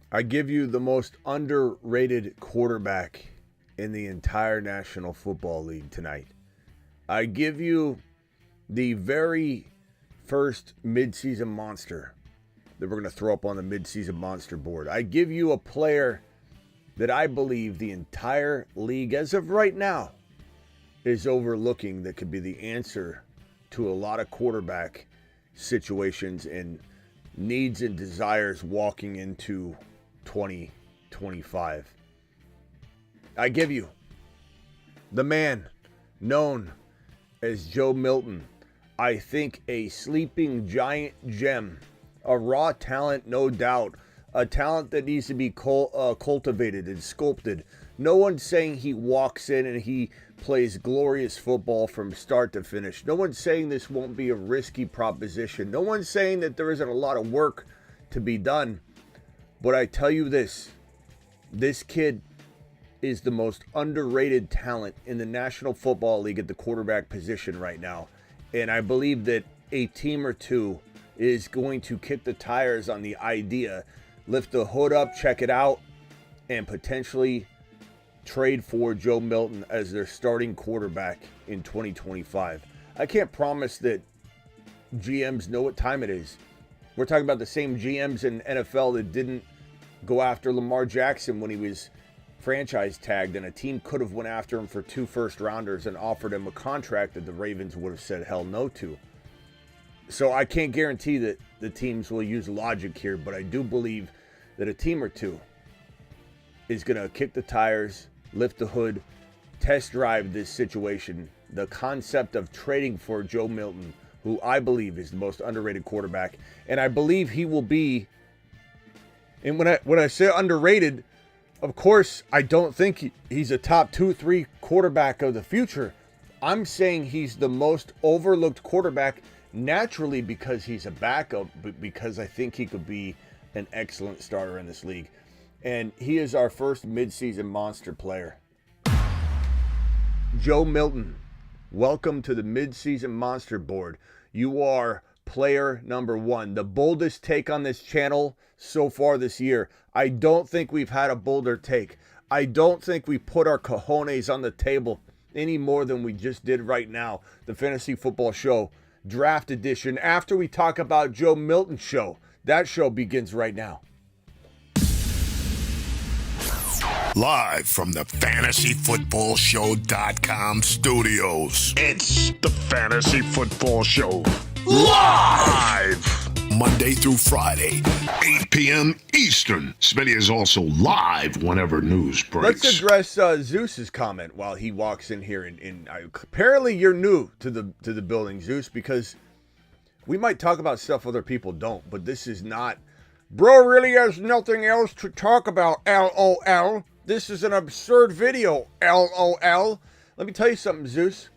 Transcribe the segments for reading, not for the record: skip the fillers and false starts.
I give you the most underrated quarterback in the entire National Football League tonight. I give you the very first midseason monster that we're going to throw up on the midseason monster board. I give you a player that I believe the entire league, as of right now, is overlooking that could be the answer to a lot of quarterback situations and needs and desires walking into 2025. I give you the man known as Joe Milton. I think a sleeping giant gem, a raw talent, no doubt, a talent that needs to be cultivated and sculpted. No one's saying he walks in and he plays glorious football from start to finish. No one's saying this won't be a risky proposition. No one's saying that there isn't a lot of work to be done. But I tell you this kid is the most underrated talent in the National Football League at the quarterback position right now. And I believe that a team or two is going to kick the tires on the idea, lift the hood up, check it out, and potentially trade for Joe Milton as their starting quarterback in 2025. I can't promise that GMs know what time it is. We're talking about the same GMs in NFL that didn't go after Lamar Jackson when he was franchise tagged, and a team could have went after him for 2 first-rounders and offered him a contract that the Ravens would have said hell no to. So I can't guarantee that the teams will use logic here, but I do believe that a team or two is going to kick the tires, lift the hood, test drive this situation, the concept of trading for Joe Milton, who I believe is the most underrated quarterback. And I believe he will be, and when I say underrated, of course, I don't think he's a top 2-3 quarterback of the future. I'm saying he's the most overlooked quarterback naturally because he's a backup, but because I think he could be an excellent starter in this league. And he is our first midseason monster player. Joe Milton, welcome to the midseason monster board. You are player number 1. The boldest take on this channel so far this year. I don't think we've had a bolder take. I don't think we put our cojones on the table any more than we just did right now. The Fantasy Football Show Draft Edition. After we talk about Joe Milton's show, that show begins right now. Live from the FantasyFootballShow.com studios. It's the Fantasy Football Show. Live! Monday through Friday, 8 p.m. Eastern. Smitty is also live whenever news breaks. Let's address Zeus's comment while he walks in here. And apparently you're new to the building, Zeus, because we might talk about stuff other people don't, but this is not. Bro really has nothing else to talk about, LOL. This is an absurd video, LOL. Let me tell you something, Zeus.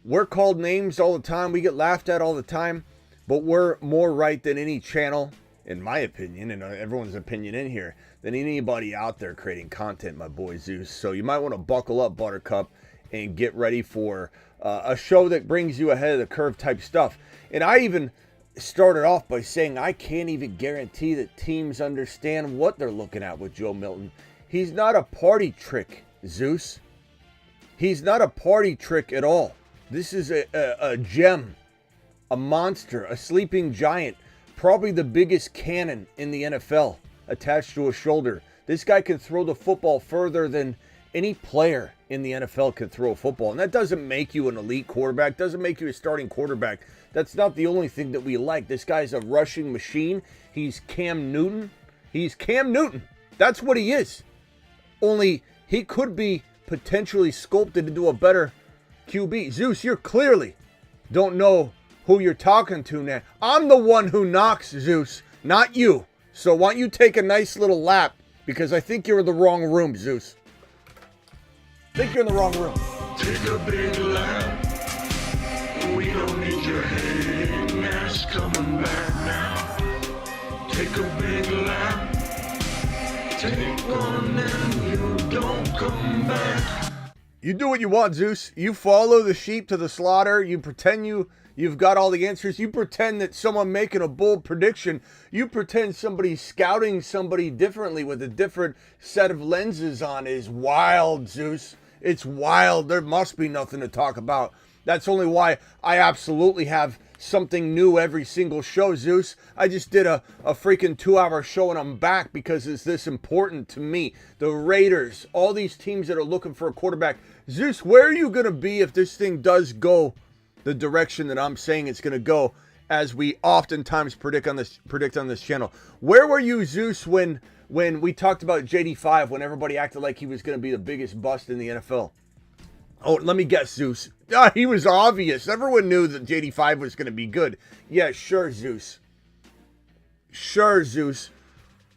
We're called names all the time. We get laughed at all the time. But we're more right than any channel, in my opinion, and everyone's opinion in here, than anybody out there creating content, my boy Zeus. So you might want to buckle up, Buttercup, and get ready for a show that brings you ahead of the curve type stuff. And I even started off by saying I can't even guarantee that teams understand what they're looking at with Joe Milton. He's not a party trick, Zeus. He's not a party trick at all. This is a gem, a monster, a sleeping giant, probably the biggest cannon in the NFL attached to his shoulder. This guy can throw the football further than any player in the NFL can throw a football. And that doesn't make you an elite quarterback, doesn't make you a starting quarterback. That's not the only thing that we like. This guy's a rushing machine. He's Cam Newton. He's Cam Newton. That's what he is. Only he could be potentially sculpted into a better QB. Zeus, you clearly don't know who you're talking to now. I'm the one who knocks, Zeus, not you. So why don't you take a nice little lap, because I think you're in the wrong room, Zeus. I think you're in the wrong room. Take a big lap. We don't need your hating ass coming back now. Take a big lap. Take one and you don't come back. You do what you want, Zeus. You follow the sheep to the slaughter. You pretend you You've got all the answers. You pretend that someone making a bold prediction, you pretend somebody's scouting somebody differently with a different set of lenses on is wild, Zeus. It's wild. There must be nothing to talk about. That's only why I absolutely have something new every single show, Zeus. I just did a freaking 2-hour show and I'm back because it's this important to me. The Raiders, all these teams that are looking for a quarterback. Zeus, where are you going to be if this thing does go the direction that I'm saying it's going to go, as we oftentimes predict on this channel? Where were you, Zeus, when we talked about JD5, when everybody acted like he was going to be the biggest bust in the NFL? Oh, let me guess, Zeus. He was obvious. Everyone knew that JD5 was going to be good. Yeah, sure, Zeus. Sure, Zeus.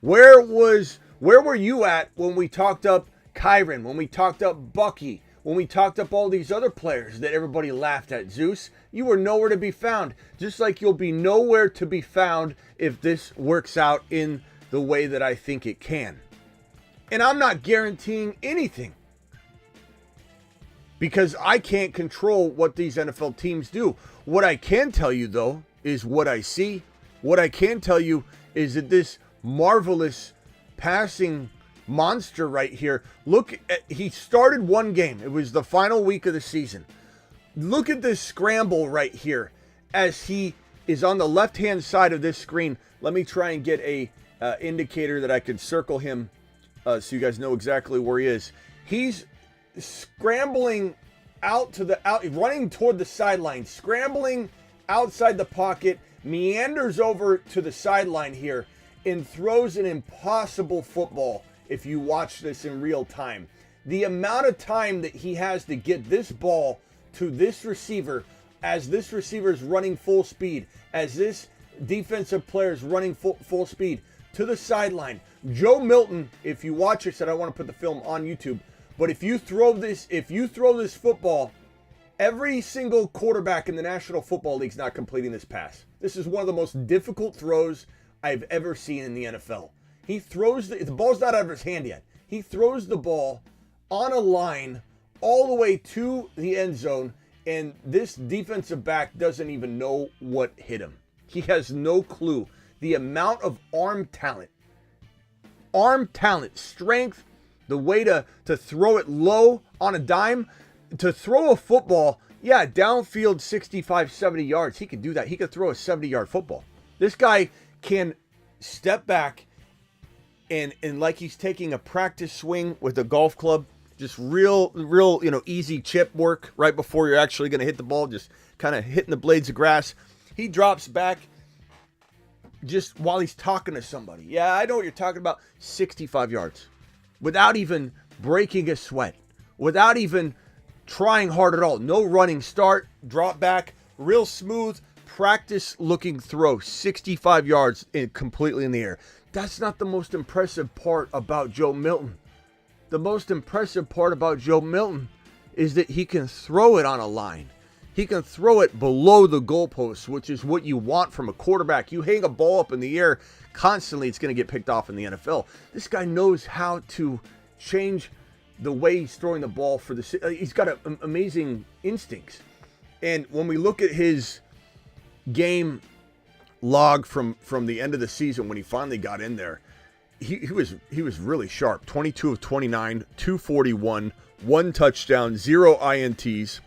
Where were you at when we talked up Kyron, when we talked up Bucky, when we talked up all these other players that everybody laughed at, Zeus? You were nowhere to be found. Just like you'll be nowhere to be found if this works out in the way that I think it can. And I'm not guaranteeing anything, because I can't control what these NFL teams do. What I can tell you, though, is what I see. What I can tell you is that this marvelous passing monster right here, look at, he started one game. It was the final week of the season. Look at this scramble right here as he is on the left-hand side of this screen. Let me try and get a indicator that I can circle him so you guys know exactly where he is. He's scrambling running toward the sideline, scrambling outside the pocket, meanders over to the sideline here, and throws an impossible football if you watch this in real time. The amount of time that he has to get this ball to this receiver, as this receiver is running full speed, as this defensive player is running full speed to the sideline. Joe Milton, if you watch this, and I want to put the film on YouTube, but if you throw this football, every single quarterback in the National Football League is not completing this pass. This is one of the most difficult throws I've ever seen in the NFL. He throws the ball's not out of his hand yet. He throws the ball on a line all the way to the end zone, and this defensive back doesn't even know what hit him. He has no clue. The amount of arm talent, strength, the way to throw it low on a dime, to throw a football, yeah, downfield 65, 70 yards. He could do that. He could throw a 70-yard football. This guy can step back and like he's taking a practice swing with a golf club, just real, easy chip work right before you're actually going to hit the ball, just kind of hitting the blades of grass. He drops back just while he's talking to somebody. Yeah, I know what you're talking about. 65 yards. Without even breaking a sweat, without even trying hard at all. No running start, drop back, real smooth, practice looking throw, 65 yards completely in the air. That's not the most impressive part about Joe Milton. The most impressive part about Joe Milton is that he can throw it on a line. He can throw it below the goalposts, which is what you want from a quarterback. You hang a ball up in the air constantly, it's going to get picked off in the NFL. This guy knows how to change the way he's throwing the ball for the. He's got amazing instincts. And when we look at his game log from the end of the season, when he finally got in there, he was really sharp. 22 of 29, 241, 1 touchdown, 0 INTs.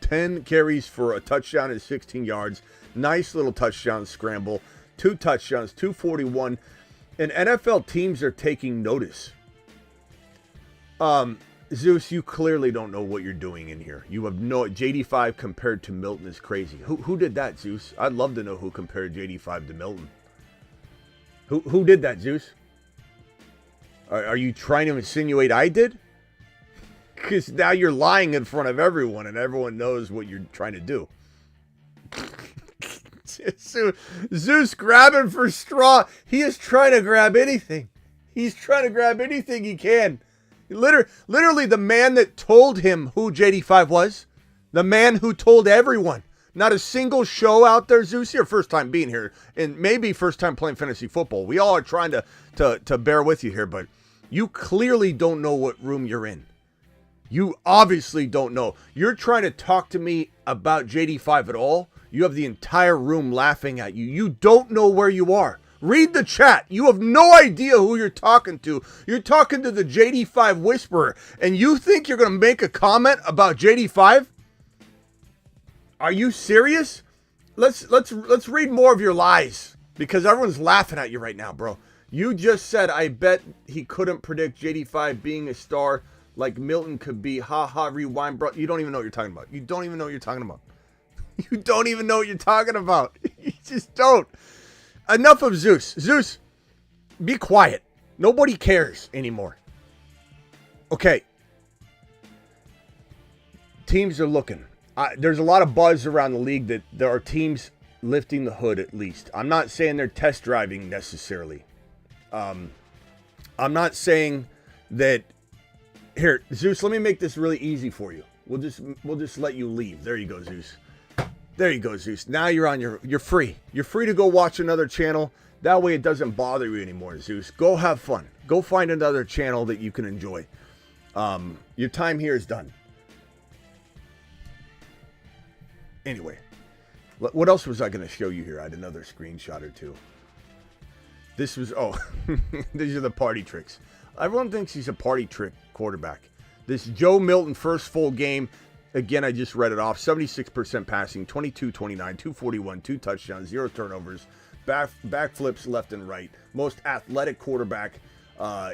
10 carries for a touchdown at 16 yards. Nice little touchdown scramble. 2 touchdowns, 241. And NFL teams are taking notice. Zeus, you clearly don't know what you're doing in here. You have no... JD5 compared to Milton is crazy. Who did that, Zeus? I'd love to know who compared JD5 to Milton. Who did that, Zeus? Are you trying to insinuate I did? Because now you're lying in front of everyone, and everyone knows what you're trying to do. Zeus grabbing for straw. He is trying to grab anything. He's trying to grab anything he can. Literally the man that told him who JD5 was. The man who told everyone. Not a single show out there, Zeus. Your first time being here, and maybe first time playing fantasy football. We all are trying to bear with you here, but you clearly don't know what room you're in. You obviously don't know. You're trying to talk to me about JD5 at all. You have the entire room laughing at you. You don't know where you are. Read the chat. You have no idea who you're talking to. You're talking to the JD5 whisperer, and you think you're going to make a comment about JD5? Are you serious? Let's read more of your lies, because everyone's laughing at you right now, bro. You just said, I bet he couldn't predict JD5 being a star like Milton could be. Ha ha, rewind, bro. You don't even know what you're talking about. You don't even know what you're talking about. You don't even know what you're talking about. You just don't. Enough of Zeus. Zeus, be quiet. Nobody cares anymore. Okay. Teams are looking. There's a lot of buzz around the league that there are teams lifting the hood at least. I'm not saying they're test driving necessarily. I'm not saying that. Here, Zeus, let me make this really easy for you. We'll just let you leave. There you go, Zeus. There you go, Zeus. Now you're free. You're free to go watch another channel. That way it doesn't bother you anymore, Zeus. Go have fun. Go find another channel that you can enjoy. Your time here is done. Anyway, what else was I going to show you here? I had another screenshot or two. This was, these are the party tricks. Everyone thinks he's a party trick quarterback. This Joe Milton first full game. Again, I just read it off. 76% passing, 22-29, 241, 2 touchdowns, 0 turnovers, backflips left and right. Most athletic quarterback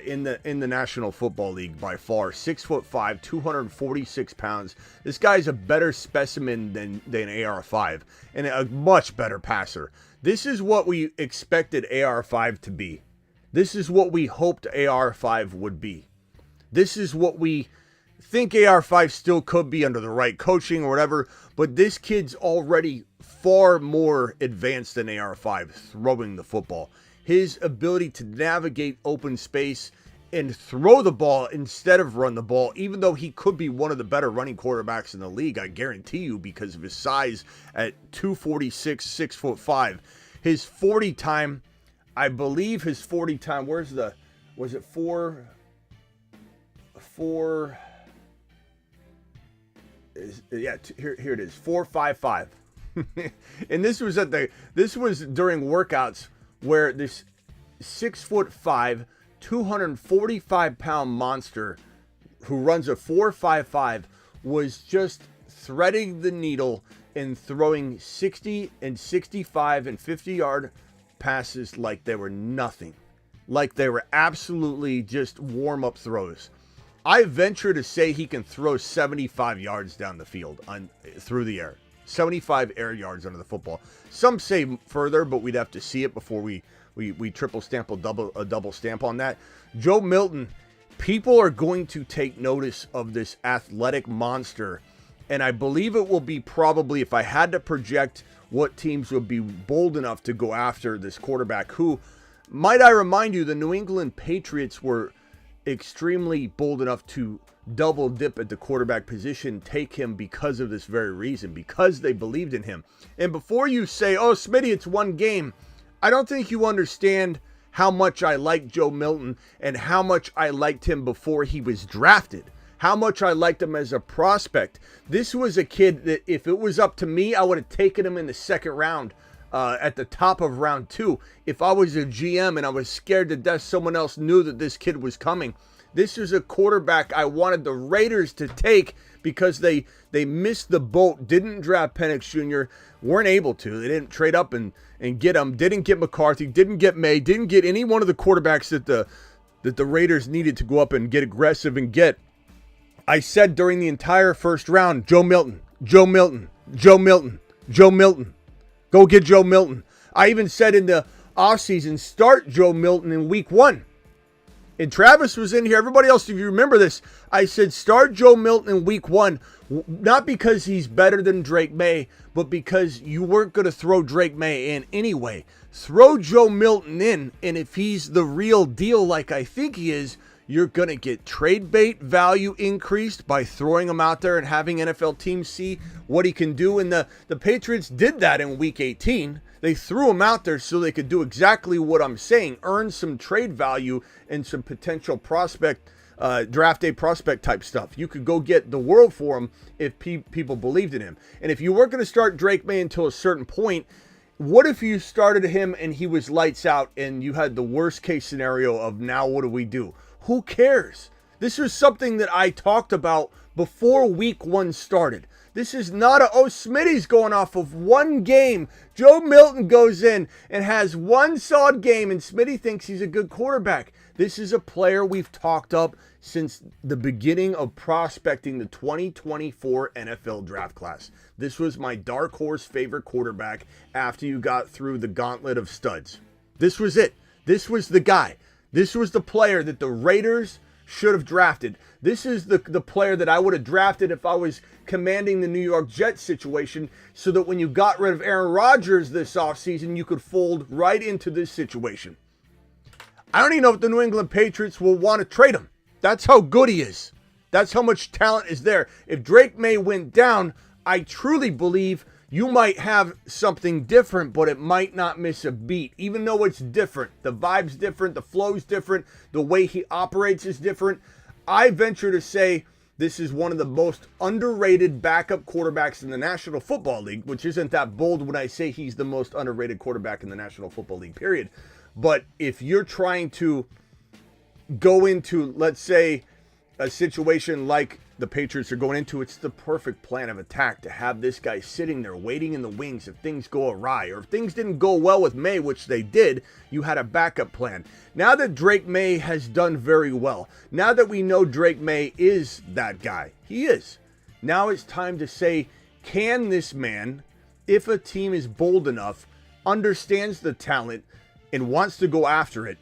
in the National Football League by far. 6'5", 246 pounds. This guy's a better specimen than AR5 and a much better passer. This is what we expected AR5 to be. This is what we hoped AR5 would be. This is what we think AR5 still could be under the right coaching or whatever, but this kid's already far more advanced than AR5 throwing the football. His ability to navigate open space and throw the ball instead of run the ball, even though he could be one of the better running quarterbacks in the league, I guarantee you, because of his size at 246, 6'5". His 40 time, I believe his 40 time, was it 4, here it is, 4.55. And this was during workouts where this 6'5", 245 pound monster who runs a 4.55 was just threading the needle and throwing 60 and 65 and 50-yard passes like they were nothing, like they were absolutely just warm-up throws. I venture to say he can throw 75 yards down the field through the air. 75 air yards under the football. Some say further, but we'd have to see it before we triple stamp a double stamp on that. Joe Milton, people are going to take notice of this athletic monster, and I believe it will be probably, if I had to project what teams would be bold enough to go after this quarterback, who, might I remind you, the New England Patriots were extremely bold enough to double dip at the quarterback position, take him because of this very reason, because they believed in him. And before you say, oh, Smitty, it's one game, I don't think you understand how much I like Joe Milton and how much I liked him before he was drafted, how much I liked him as a prospect. This was a kid that if it was up to me, I would have taken him in the second round, at the top of round 2. If I was a GM and I was scared to death someone else knew that this kid was coming, this is a quarterback I wanted the Raiders to take because they missed the boat, didn't draft Penix Jr., weren't able to. They didn't trade up and get him, didn't get McCarthy, didn't get May, didn't get any one of the quarterbacks that the Raiders needed to go up and get aggressive and get. I said during the entire first round, Joe Milton, Joe Milton, Joe Milton, Joe Milton. Go get Joe Milton. I even said in the offseason, start Joe Milton in week 1. And Travis was in here. Everybody else, if you remember this, I said start Joe Milton in week 1. Not because he's better than Drake May, but because you weren't going to throw Drake May in anyway. Throw Joe Milton in, and if he's the real deal like I think he is, you're going to get trade bait value increased by throwing him out there and having NFL teams see what he can do. And the Patriots did that in week 18. They threw him out there so they could do exactly what I'm saying, earn some trade value and some potential prospect draft day prospect type stuff. You could go get the world for him if people believed in him. And if you weren't going to start Drake May until a certain point, what if you started him and he was lights out and you had the worst case scenario of now what do we do? Who cares? This was something that I talked about before week 1 started. This is not Smitty's going off of one game. Joe Milton goes in and has one solid game and Smitty thinks he's a good quarterback. This is a player we've talked up since the beginning of prospecting the 2024 NFL draft class. This was my dark horse favorite quarterback after you got through the gauntlet of studs. This was it. This was the guy. This was the player that the Raiders should have drafted. This is the player that I would have drafted if I was commanding the New York Jets situation, so that when you got rid of Aaron Rodgers this offseason, you could fold right into this situation. I don't even know if the New England Patriots will want to trade him. That's how good he is. That's how much talent is there. If Drake May went down, I truly believe you might have something different, but it might not miss a beat. Even though it's different, the vibe's different, the flow's different, the way he operates is different. I venture to say this is one of the most underrated backup quarterbacks in the National Football League, which isn't that bold when I say he's the most underrated quarterback in the National Football League, period. But if you're trying to go into, let's say, a situation like the Patriots are going into, it's the perfect plan of attack to have this guy sitting there waiting in the wings if things go awry, or if things didn't go well with May, which they did, you had a backup plan. Now that Drake May has done very well, now that we know Drake May is that guy, he is. Now it's time to say, can this man, if a team is bold enough, understands the talent, and wants to go after it,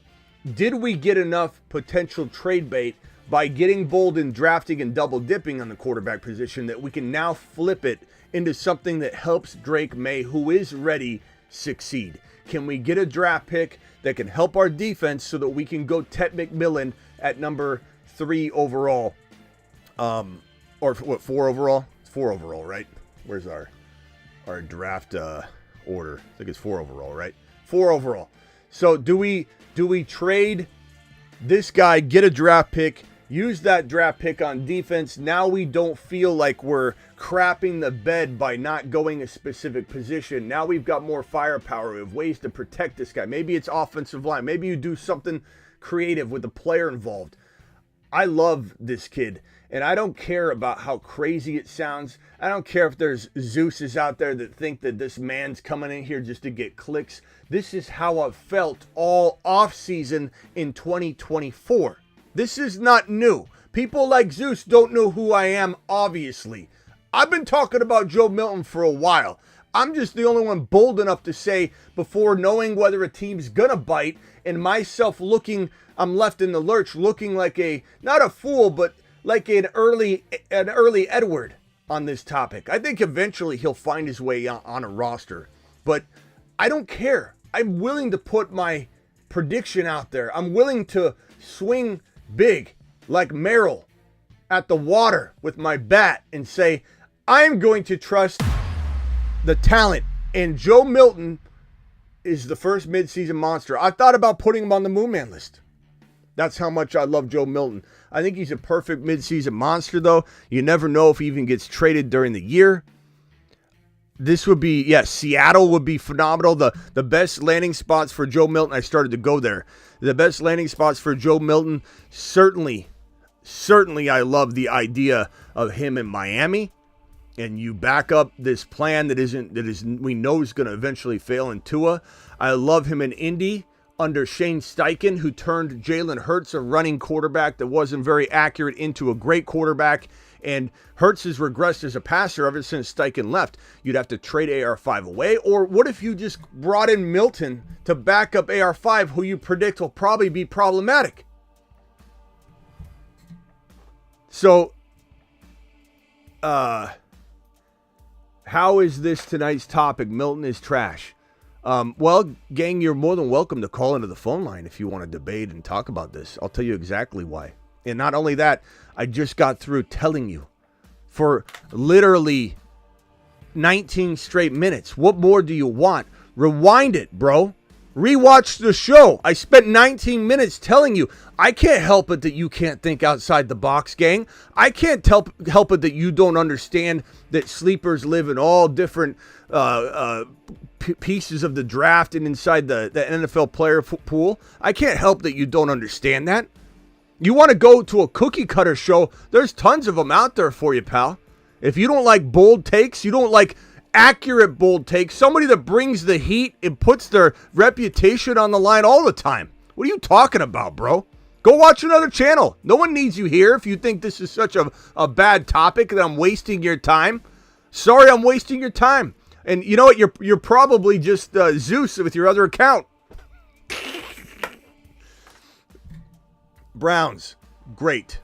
did we get enough potential trade bait by getting bold and drafting and double dipping on the quarterback position that we can now flip it into something that helps Drake May, who is ready, succeed? Can we get a draft pick that can help our defense so that we can go Ted McMillan at number 3 overall? Or what, 4 overall? It's 4 overall, right? Where's our draft order? I think it's 4 overall, right? 4 overall. So do we trade this guy, get a draft pick, use that draft pick on defense? Now we don't feel like we're crapping the bed by not going a specific position. Now we've got more firepower. We have ways to protect this guy. Maybe it's offensive line. Maybe you do something creative with the player involved. I love this kid, and I don't care about how crazy it sounds. I don't care if there's Zeus's out there that think that this man's coming in here just to get clicks. This is how I've felt all offseason in 2024. This is not new. People like Zeus don't know who I am, obviously. I've been talking about Joe Milton for a while. I'm just the only one bold enough to say, before knowing whether a team's gonna bite, and myself looking, I'm left in the lurch, looking like not a fool, but like an early Edward on this topic. I think eventually he'll find his way on a roster, but I don't care. I'm willing to put my prediction out there. I'm willing to swing big like Merrill at the water with my bat and say, I'm going to trust the talent. And Joe Milton is the first midseason monster. I thought about putting him on the Moon Man list. That's how much I love Joe Milton. I think he's a perfect midseason monster, though. You never know if he even gets traded during the year. This would be, Seattle would be phenomenal. The best landing spots for Joe Milton, I started to go there. The best landing spots for Joe Milton, certainly I love the idea of him in Miami. And you back up this plan that we know is going to eventually fail in Tua. I love him in Indy under Shane Steichen, who turned Jalen Hurts, a running quarterback that wasn't very accurate, into a great quarterback. And Hurts has regressed as a passer ever since Steichen left. You'd have to trade AR5 away. Or what if you just brought in Milton to back up AR5, who you predict will probably be problematic? So, how is this tonight's topic? Milton is trash. Well, gang, you're more than welcome to call into the phone line if you want to debate and talk about this. I'll tell you exactly why. And not only that, I just got through telling you for literally 19 straight minutes. What more do you want? Rewind it, bro. Rewatch the show. I spent 19 minutes telling you. I can't help it that you can't think outside the box, gang. I can't help it that you don't understand that sleepers live in all different pieces of the draft and inside the NFL player pool. I can't help that you don't understand that. You want to go to a cookie cutter show, there's tons of them out there for you, pal. If you don't like bold takes, you don't like accurate bold takes, somebody that brings the heat and puts their reputation on the line all the time. What are you talking about, bro? Go watch another channel. No one needs you here if you think this is such a bad topic that I'm wasting your time. Sorry I'm wasting your time. And you know what? You're probably just Zeus with your other account. Browns, great.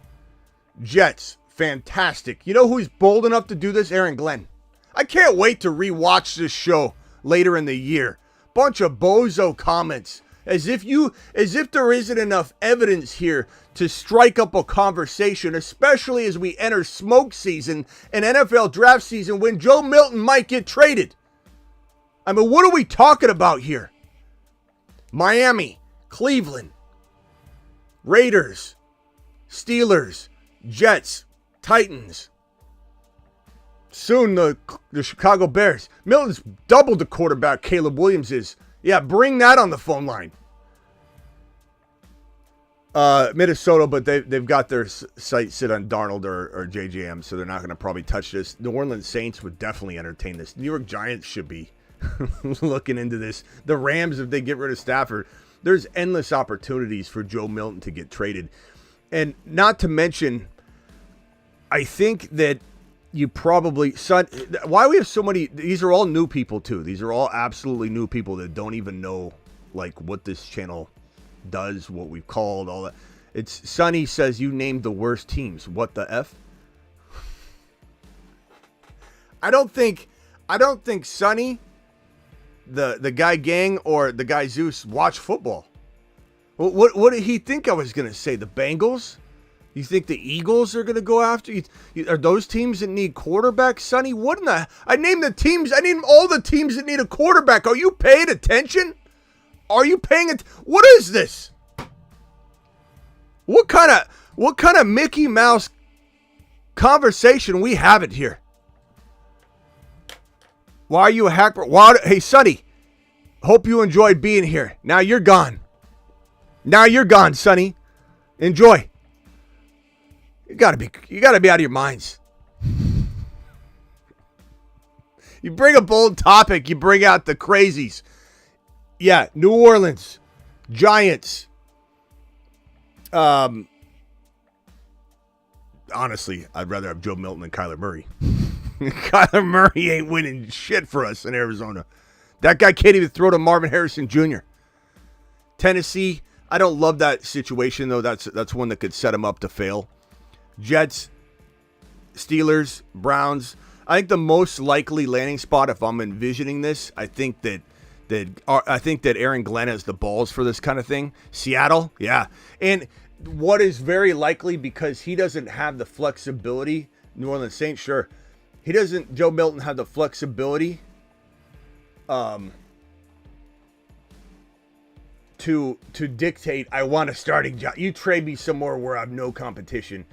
Jets, fantastic. You know who's bold enough to do this? Aaron Glenn. I can't wait to rewatch this show later in the year. Bunch of bozo comments. As if there isn't enough evidence here to strike up a conversation, especially as we enter smoke season and NFL draft season when Joe Milton might get traded. I mean, what are we talking about here? Miami, Cleveland, Raiders, Steelers, Jets, Titans. Soon the Chicago Bears. Milton's doubled the quarterback Caleb Williams is. Yeah, bring that on the phone line. Minnesota, but they've got their sights set on Darnold or JJM, so they're not going to probably touch this. New Orleans Saints would definitely entertain this. New York Giants should be looking into this. The Rams, if they get rid of Stafford, there's endless opportunities for Joe Milton to get traded. And not to mention, I think that you probably, why we have so many, these are all new people too. These are all absolutely new people that don't even know like what this channel does, what we've called, all that. It's Sonny says you named the worst teams. What the F? I don't think Sonny, the guy gang or the guy Zeus watch football. What did he think I was going to say? The Bengals? You think the Eagles are going to go after you? Are those teams that need quarterbacks, Sonny? What in the... I named the teams. I named all the teams that need a quarterback. Are you paying attention? Are you paying it? What is this? What kind of Mickey Mouse conversation we have it here? Why are you a hacker? Hey, Sonny, hope you enjoyed being here. Now you're gone. Now you're gone, Sonny. Enjoy. You gotta be out of your minds. You bring a bold topic, you bring out the crazies. Yeah, New Orleans, Giants. Honestly, I'd rather have Joe Milton than Kyler Murray. Kyler Murray ain't winning shit for us in Arizona. That guy can't even throw to Marvin Harrison Jr. Tennessee, I don't love that situation though. That's one that could set him up to fail. Jets, Steelers, Browns. I think the most likely landing spot, if I'm envisioning this, I think that Aaron Glenn has the balls for this kind of thing. Seattle, yeah. And what is very likely, because he doesn't have the flexibility, New Orleans Saints, sure. Joe Milton have the flexibility to dictate, I want a starting job. You trade me somewhere where I have no competition.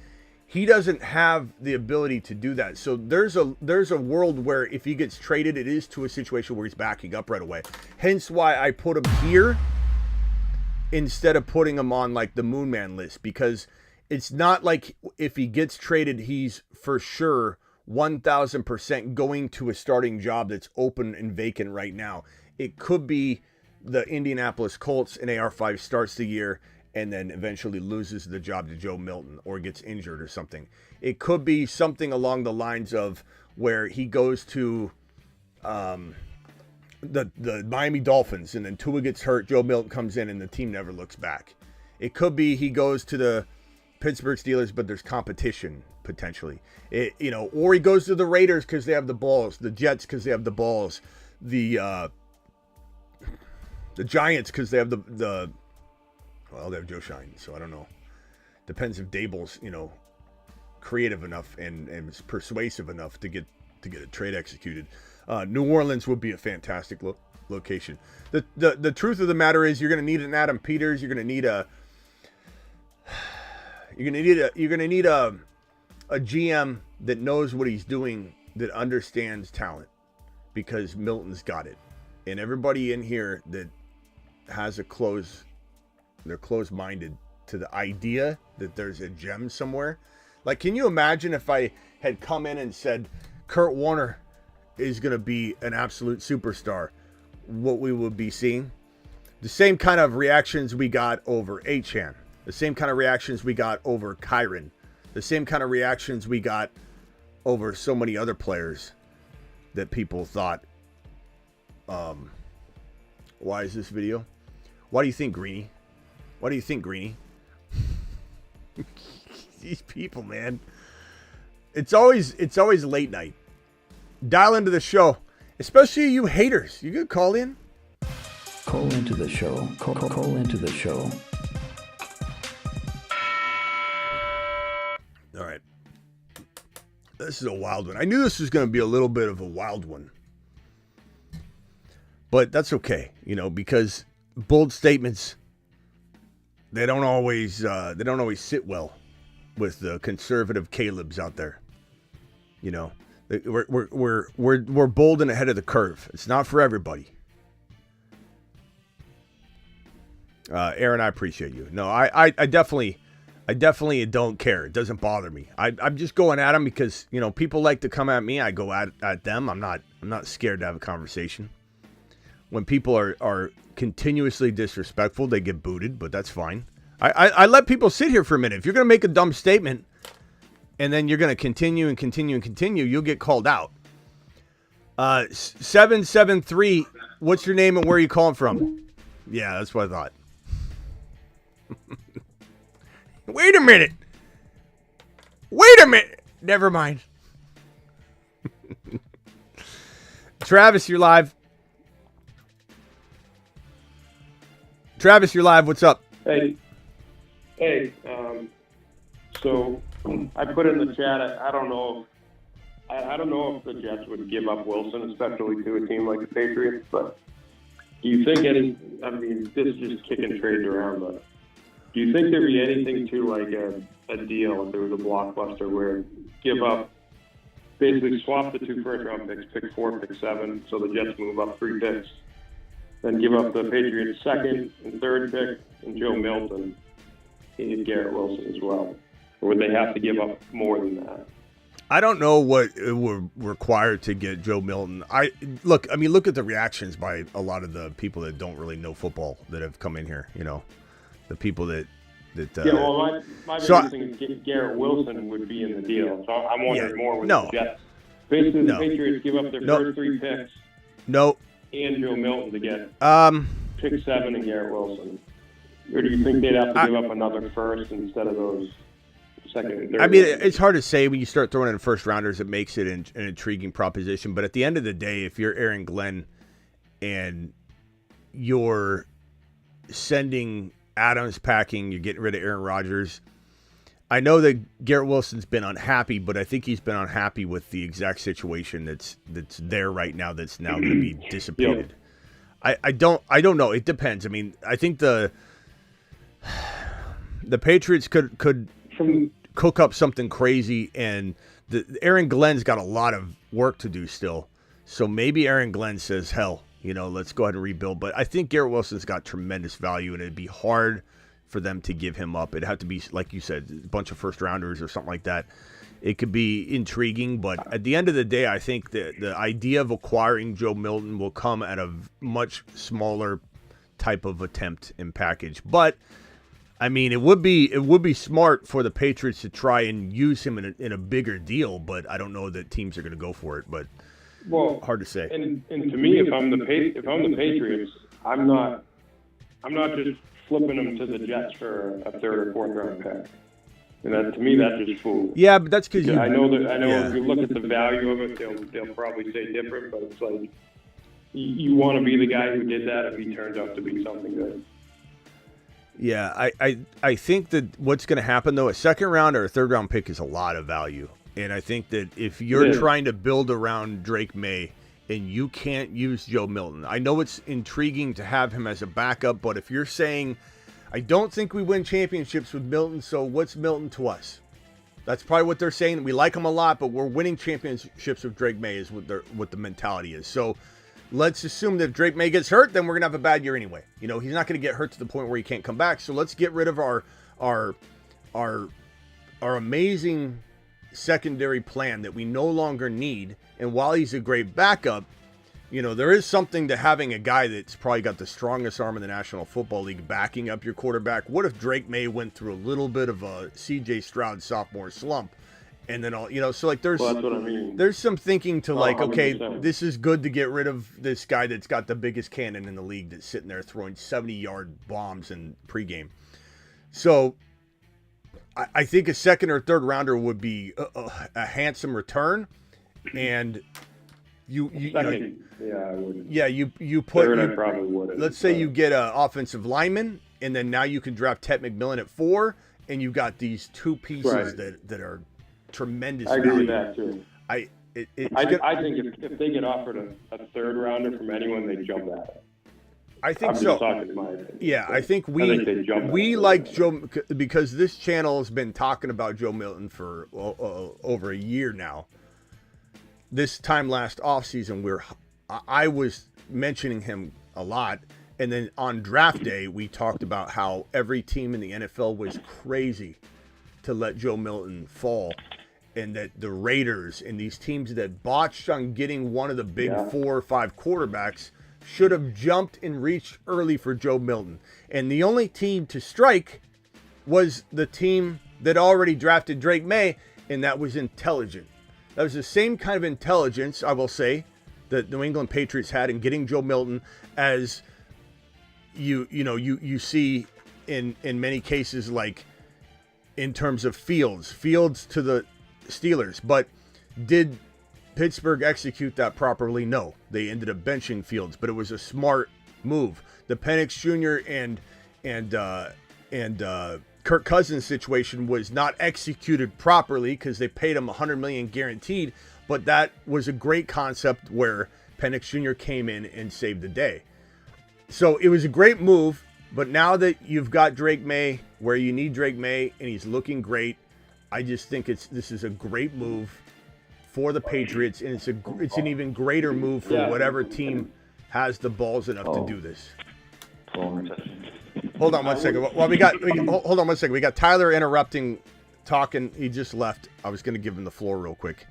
He doesn't have the ability to do that. So there's a world where if he gets traded, it is to a situation where he's backing up right away. Hence why I put him here instead of putting him on like the Moon Man list, because it's not like if he gets traded, he's for sure 1,000% going to a starting job that's open and vacant right now. It could be the Indianapolis Colts and AR5 starts the year and then eventually loses the job to Joe Milton or gets injured or something. It could be something along the lines of where he goes to the Miami Dolphins and then Tua gets hurt, Joe Milton comes in and the team never looks back. It could be he goes to the Pittsburgh Steelers, but there's competition potentially. Or he goes to the Raiders because they have the balls, the Jets because they have the balls, the Giants because they have the well, they have Joe Shine, so I don't know. Depends if Dable's, creative enough and is persuasive enough to get a trade executed. New Orleans would be a fantastic look. location. The truth of the matter is you're going to need an Adam Peters. You're going to need a GM that knows what he's doing, that understands talent, because Milton's got it. And everybody in here that has they're closed-minded to the idea that there's a gem somewhere. Like, can you imagine if I had come in and said Kurt Warner is going to be an absolute superstar, what we would be seeing? The same kind of reactions we got over Achan, the same kind of reactions we got over Kyron, the same kind of reactions we got over so many other players that people thought, why is this video? Why do you think Greeny? Why do you think Greeny? These people, man. It's always late night. Dial into the show, especially you haters. You could call in. Call into the show. Call into the show. All right. This is a wild one. I knew this was going to be a little bit of a wild one. But that's okay, because bold statements, they don't always sit well with the conservative Calebs out there. We're bold and ahead of the curve. It's not for everybody. Aaron, I appreciate you. No, I definitely don't care. It doesn't bother me. I'm just going at them because people like to come at me. I go at them. I'm not scared to have a conversation. When people are continuously disrespectful, they get booted, but that's fine. I let people sit here for a minute. If you're going to make a dumb statement and then you're going to continue, you'll get called out. 773, what's your name and where are you calling from? Yeah, that's what I thought. Wait a minute. Never mind. Travis, you're live. Travis, you're live. What's up? Hey. So I put in the chat. I don't know if the Jets would give up Wilson, especially to a team like the Patriots. But do you think this is just kicking trades around, but do you think there'd be anything to like a deal if there was a blockbuster where give up, basically swap the 2 first-round picks, pick 4, pick 7, so the Jets move up 3 picks, then give up the Patriots' 2nd and 3rd pick and Joe Milton and Garrett Wilson as well? Or would they have to give up more than that? I don't know what it would require to get Joe Milton. Look at the reactions by a lot of the people that don't really know football that have come in here. The people that. My biggest thing is Garrett Wilson would be in the deal. So I'm wondering more with the Jets. Basically, the Patriots give up their first 3 picks. No. And Joe Milton to get pick 7 and Garrett Wilson. Or do you think they'd have to give up another first instead of those 2nd and 3rd? It's hard to say when you start throwing in first rounders. It makes it an intriguing proposition. But at the end of the day, if you're Aaron Glenn and you're sending Adams packing, you're getting rid of Aaron Rodgers. I know that Garrett Wilson's been unhappy, but I think he's been unhappy with the exact situation that's there right now. That's now going to be dissipated. I don't know. It depends. I think the Patriots could cook up something crazy, and Aaron Glenn's got a lot of work to do still. So maybe Aaron Glenn says, hell, let's go ahead and rebuild. But I think Garrett Wilson's got tremendous value, and it'd be hard for them to give him up. It'd have to be, like you said, a bunch of first rounders or something like that. It could be intriguing, but at the end of the day, I think the idea of acquiring Joe Milton will come at a much smaller type of attempt and package. But it would be smart for the Patriots to try and use him in a bigger deal. But I don't know that teams are going to go for it. But hard to say. And to me, if I'm the Patriots, I'm not just flipping them to the Jets for a 3rd or 4th round pick. And that, to me, that's just fool. Yeah, but that's because I know if you look at the value of it, they'll probably say different. But it's like you want to be the guy who did that if he turns out to be something good. Yeah, I think that what's going to happen though, a 2nd round or a 3rd round pick is a lot of value. And I think that if you're trying to build around Drake May and you can't use Joe Milton. I know it's intriguing to have him as a backup, but if you're saying, I don't think we win championships with Milton, so what's Milton to us? That's probably what they're saying. We like him a lot, but we're winning championships with Drake May is what the mentality is. So let's assume that if Drake May gets hurt, then we're going to have a bad year anyway. You know, he's not going to get hurt to the point where he can't come back. So let's get rid of our amazing secondary plan that we no longer need. And while he's a great backup, you know, there is something to having a guy that's probably got the strongest arm in the National Football League backing up your quarterback. What if Drake May went through a little bit of a C.J. Stroud sophomore slump? And then, all, you know, so like there's Well, that's what I mean. there's some thinking to like, okay, 100%. this is good to get rid of this guy that's got the biggest cannon in the league that's sitting there throwing 70-yard bombs in pregame. So I think a second or third rounder would be a handsome return. And you know, Second, yeah, I wouldn't. yeah, you put, Third, I probably wouldn't. let's say you get an offensive lineman, and then now you can draft Ted McMillan at 4, and you got these two pieces Right. that are tremendous I agree with value. that too. I I think if they get offered a third rounder from anyone, they jump at it. think I'm so. just talking my opinion. Yeah, I think they jump at we it. like Joe, because this channel has been talking about Joe Milton for over a year now. This time last offseason, I was mentioning him a lot, and then on draft day, we talked about how every team in the NFL was crazy to let Joe Milton fall, and that the Raiders and these teams that botched on getting one of the big 4 or 5 quarterbacks should have jumped and reached early for Joe Milton. And the only team to strike was the team that already drafted Drake May, and that was intelligent. That was the same kind of intelligence, I will say, that New England Patriots had in getting Joe Milton, as you see in many cases, like in terms of Fields to the Steelers. But did Pittsburgh execute that properly? No. They ended up benching Fields, but it was a smart move. The Penix Jr. and Kirk Cousins situation was not executed properly because they paid him $100 million guaranteed, but that was a great concept where Penix Jr. came in and saved the day. So it was a great move, but now that you've got Drake May where you need Drake May and he's looking great, I just think this is a great move for the Patriots, and it's an even greater move for whatever team has the balls enough to do this. Hold on one second. Well, hold on one second. We got Tyler interrupting, talking. He just left. I was going to give him the floor real quick.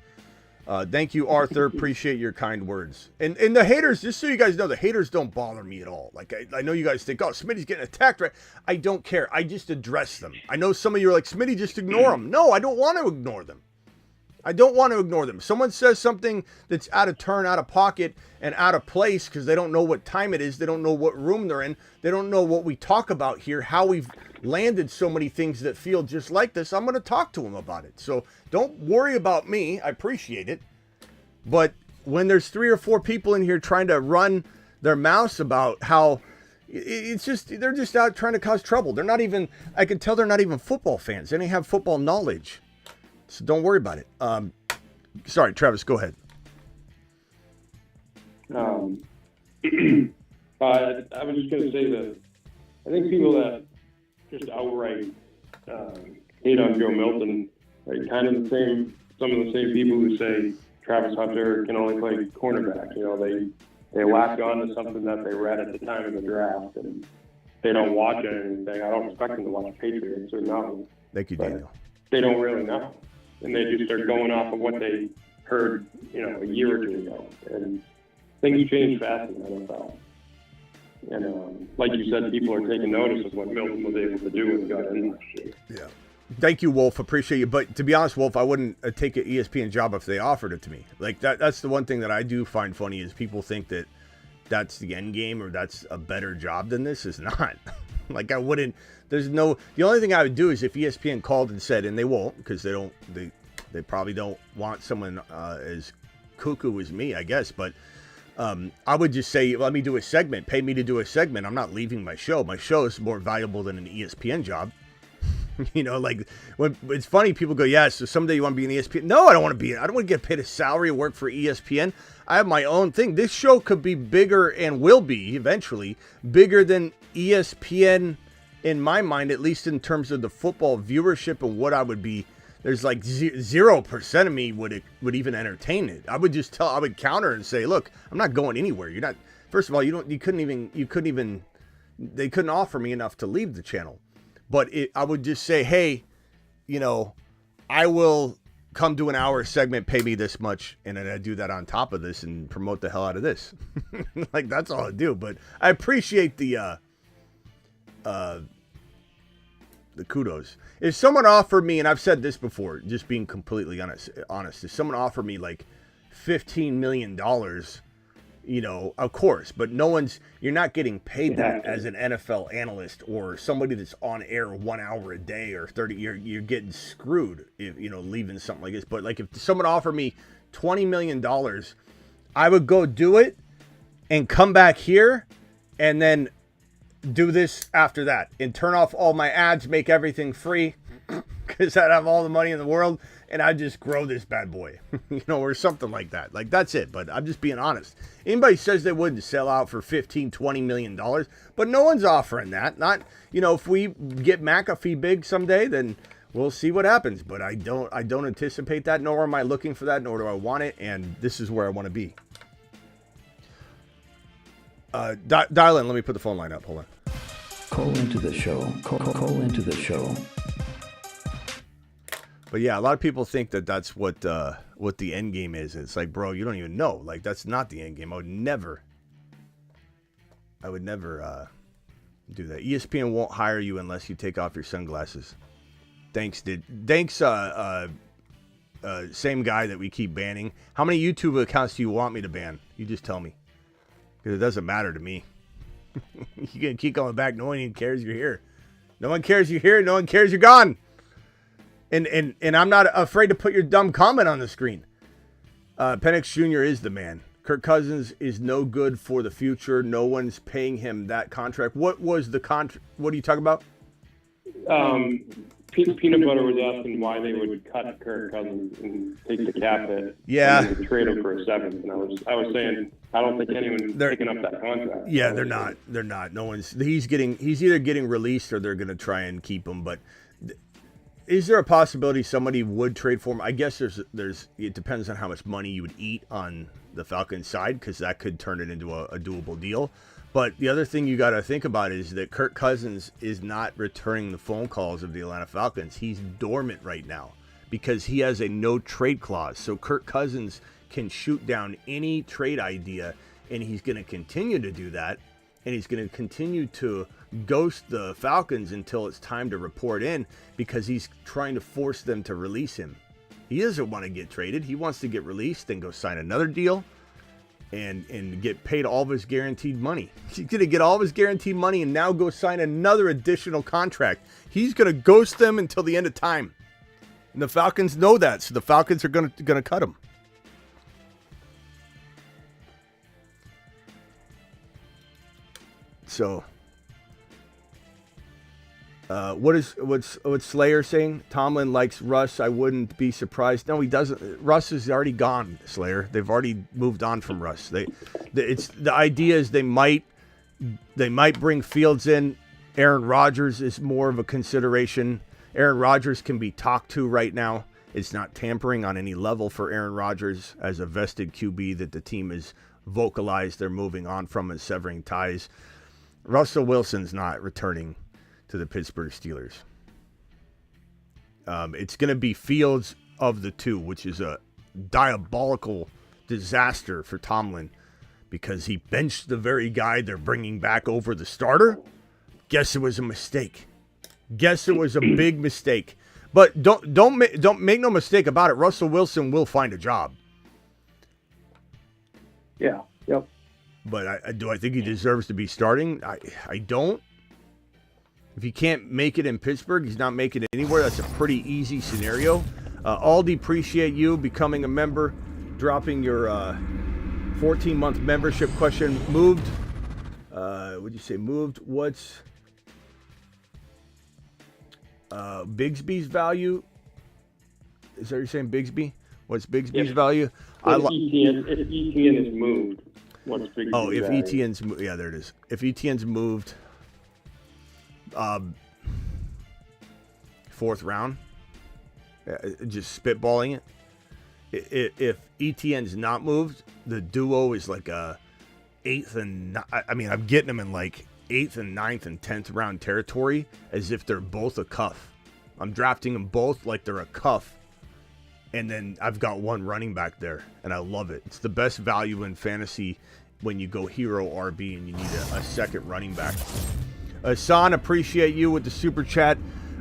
Thank you, Arthur. Appreciate your kind words. And the haters, just so you guys know, the haters don't bother me at all. Like, I know you guys think, oh, Smitty's getting attacked, right? I don't care. I just address them. I know some of you are like, Smitty, just ignore them. No, I don't want to ignore them. I don't want to ignore them. Someone says something that's out of turn, out of pocket, and out of place because they don't know what time it is. They don't know what room they're in. They don't know what we talk about here, how we've landed so many things that feel just like this. I'm going to talk to them about it. So don't worry about me. I appreciate it. But when there's 3 or 4 people in here trying to run their mouths about how it's just, they're just out trying to cause trouble. They're not even, I can tell they're not even football fans. They don't have football knowledge. So don't worry about it. Sorry, Travis, go ahead. I was just going to say that I think people that just outright hate on Joe Milton are kind of some of the same people who say Travis Hunter can only play cornerback. You know, they latch on to something that they read at the time of the draft, and they don't watch it or anything. I don't expect them to watch Patriots or nothing. Thank you, Daniel. They don't really know. And they just start going off of what they heard, a year or 2 ago. And things change fast in the NFL. And like you said, people are taking notice of what Milton was able to do with got in last year. Yeah. Thank you, Wolf. Appreciate you. But to be honest, Wolf, I wouldn't take an ESPN job if they offered it to me. Like that's the one thing that I do find funny is people think that that's the end game or that's a better job than this. Is not. Like I wouldn't. The only thing I would do is if ESPN called and said, and they won't because they probably don't want someone as cuckoo as me, I guess. But I would just say, let me do a segment. Pay me to do a segment. I'm not leaving my show. My show is more valuable than an ESPN job. You know, like when it's funny, people go, "Yeah, so someday you want to be in ESPN?" No, I don't want to be. I don't want to get paid a salary and work for ESPN. I have my own thing. This show could be bigger and will be eventually bigger than ESPN in my mind, at least in terms of the football viewership and what I would be. There's like 0% of me would even entertain it. I would counter and say, "Look, I'm not going anywhere. You're not. First of all, they couldn't offer me enough to leave the channel." But I would just say, hey, you know, I will come to an hour segment, pay me this much, and then I do that on top of this and promote the hell out of this. Like, that's all I do. But I appreciate the kudos. If someone offered me, and I've said this before, just being completely honest, if someone offered me like $15 million, you know, of course, but you're not getting paid that as an NFL analyst or somebody that's on air 1 hour a day or 30. You're getting screwed if, you know, leaving something like this. But like if someone offered me $20 million, I would go do it and come back here and then do this after that and turn off all my ads, make everything free because I'd have all the money in the world. And I just grow this bad boy, you know, or something like that. Like, that's it. But I'm just being honest. Anybody says they wouldn't sell out for $15-20 million, but no one's offering that. Not, you know, if we get McAfee big someday, then we'll see what happens. But I don't anticipate that, nor am I looking for that, nor do I want it. And this is where I want to be. Dial in. Let me put the phone line up. Hold on. Call into the show. Call into the show. But yeah, a lot of people think that that's what the end game is. It's like, bro, you don't even know. Like, that's not the end game. I would never do that. ESPN won't hire you unless you take off your sunglasses. Thanks, same guy that we keep banning. How many YouTube accounts do you want me to ban? You just tell me. Because it doesn't matter to me. You can keep going back. No one even cares you're here. No one cares you're here. No one cares you're gone. And I'm not afraid to put your dumb comment on the screen. Penix Jr. is the man. Kirk Cousins is no good for the future. No one's paying him that contract. What was the contract? What are you talking about? Peanut Butter was asking why they would cut Kirk Cousins and take the cap hit. Yeah. And trade him for a seventh. And I was saying, I don't think anyone's picking up that contract. Yeah, they're not. They're not. No one's. He's either getting released or they're going to try and keep him. But is there a possibility somebody would trade for him? I guess there's. It depends on how much money you would eat on the Falcons side, because that could turn it into a doable deal. But the other thing you got to think about is that Kirk Cousins is not returning the phone calls of the Atlanta Falcons. He's dormant right now because he has a no trade clause. So Kirk Cousins can shoot down any trade idea, and he's going to continue to do that. And he's going to continue to ghost the Falcons until it's time to report in, because he's trying to force them to release him. He doesn't want to get traded. He wants to get released and go sign another deal and get paid all of his guaranteed money. He's going to get all of his guaranteed money and now go sign another additional contract. He's going to ghost them until the end of time. And the Falcons know that, so the Falcons are going to cut him. So, what's Slayer saying? Tomlin likes Russ. I wouldn't be surprised. No, he doesn't. Russ is already gone, Slayer. They've already moved on from Russ. It's the idea is they might bring Fields in. Aaron Rodgers is more of a consideration. Aaron Rodgers can be talked to right now. It's not tampering on any level for Aaron Rodgers as a vested QB that the team has vocalized they're moving on from and severing ties. Russell Wilson's not returning to the Pittsburgh Steelers. It's going to be Fields of the two, which is a diabolical disaster for Tomlin because he benched the very guy they're bringing back over the starter. Guess it was a mistake. Guess it was a big mistake. But don't make no mistake about it. Russell Wilson will find a job. Yeah. Yep. But do I think he deserves to be starting? I don't. If he can't make it in Pittsburgh, he's not making it anywhere. That's a pretty easy scenario. Aldi, appreciate you becoming a member, dropping your 14-month membership question. Moved. What'd you say? Moved. What's Bigsby's value. Is that what you're saying, Bigsby? What's Bigsby's If- value? If ETN is moved, what's Bigsby's Oh, if value? ETN's yeah, there it is. If ETN's moved, fourth round, just spitballing it. If ETN's not moved, the duo is like a 8th and I mean I'm getting them in like 8th and 9th and 10th round territory as if they're both a cuff. I'm drafting them both like they're a cuff. And then I've got one running back there, and I love it. It's the best value in fantasy when you go hero RB and you need a second running back. San, appreciate you with the super chat.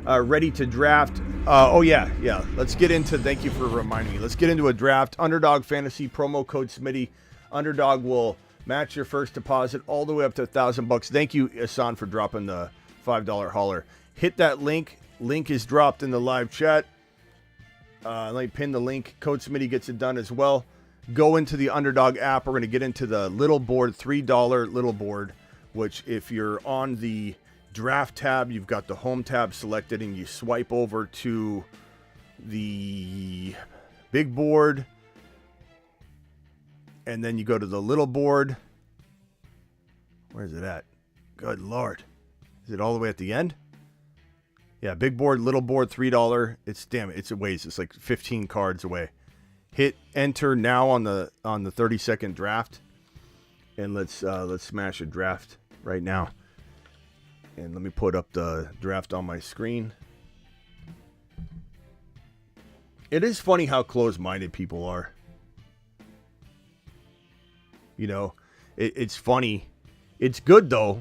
Ready to draft. Yeah. Let's get into, thank you for reminding me. Let's get into a draft. Underdog Fantasy, promo code Smitty. Underdog will match your first deposit all the way up to $1,000. Thank you, San, for dropping the $5 holler. Hit that link. Link is dropped in the live chat. Let me pin the link. Code Smitty gets it done as well. Go into the Underdog app. We're going to get into the little board, $3 little board, which if you're on the draft tab, you've got the home tab selected and you swipe over to the big board and then you go to the little board. Where's it at? Good Lord. Is it all the way at the end? Yeah, big board, little board, $3. It's a ways. It's like 15 cards away. Hit enter now on the 30-second draft, and let's smash a draft right now. And let me put up the draft on my screen. It is funny how close-minded people are. You know, it's funny. It's good though.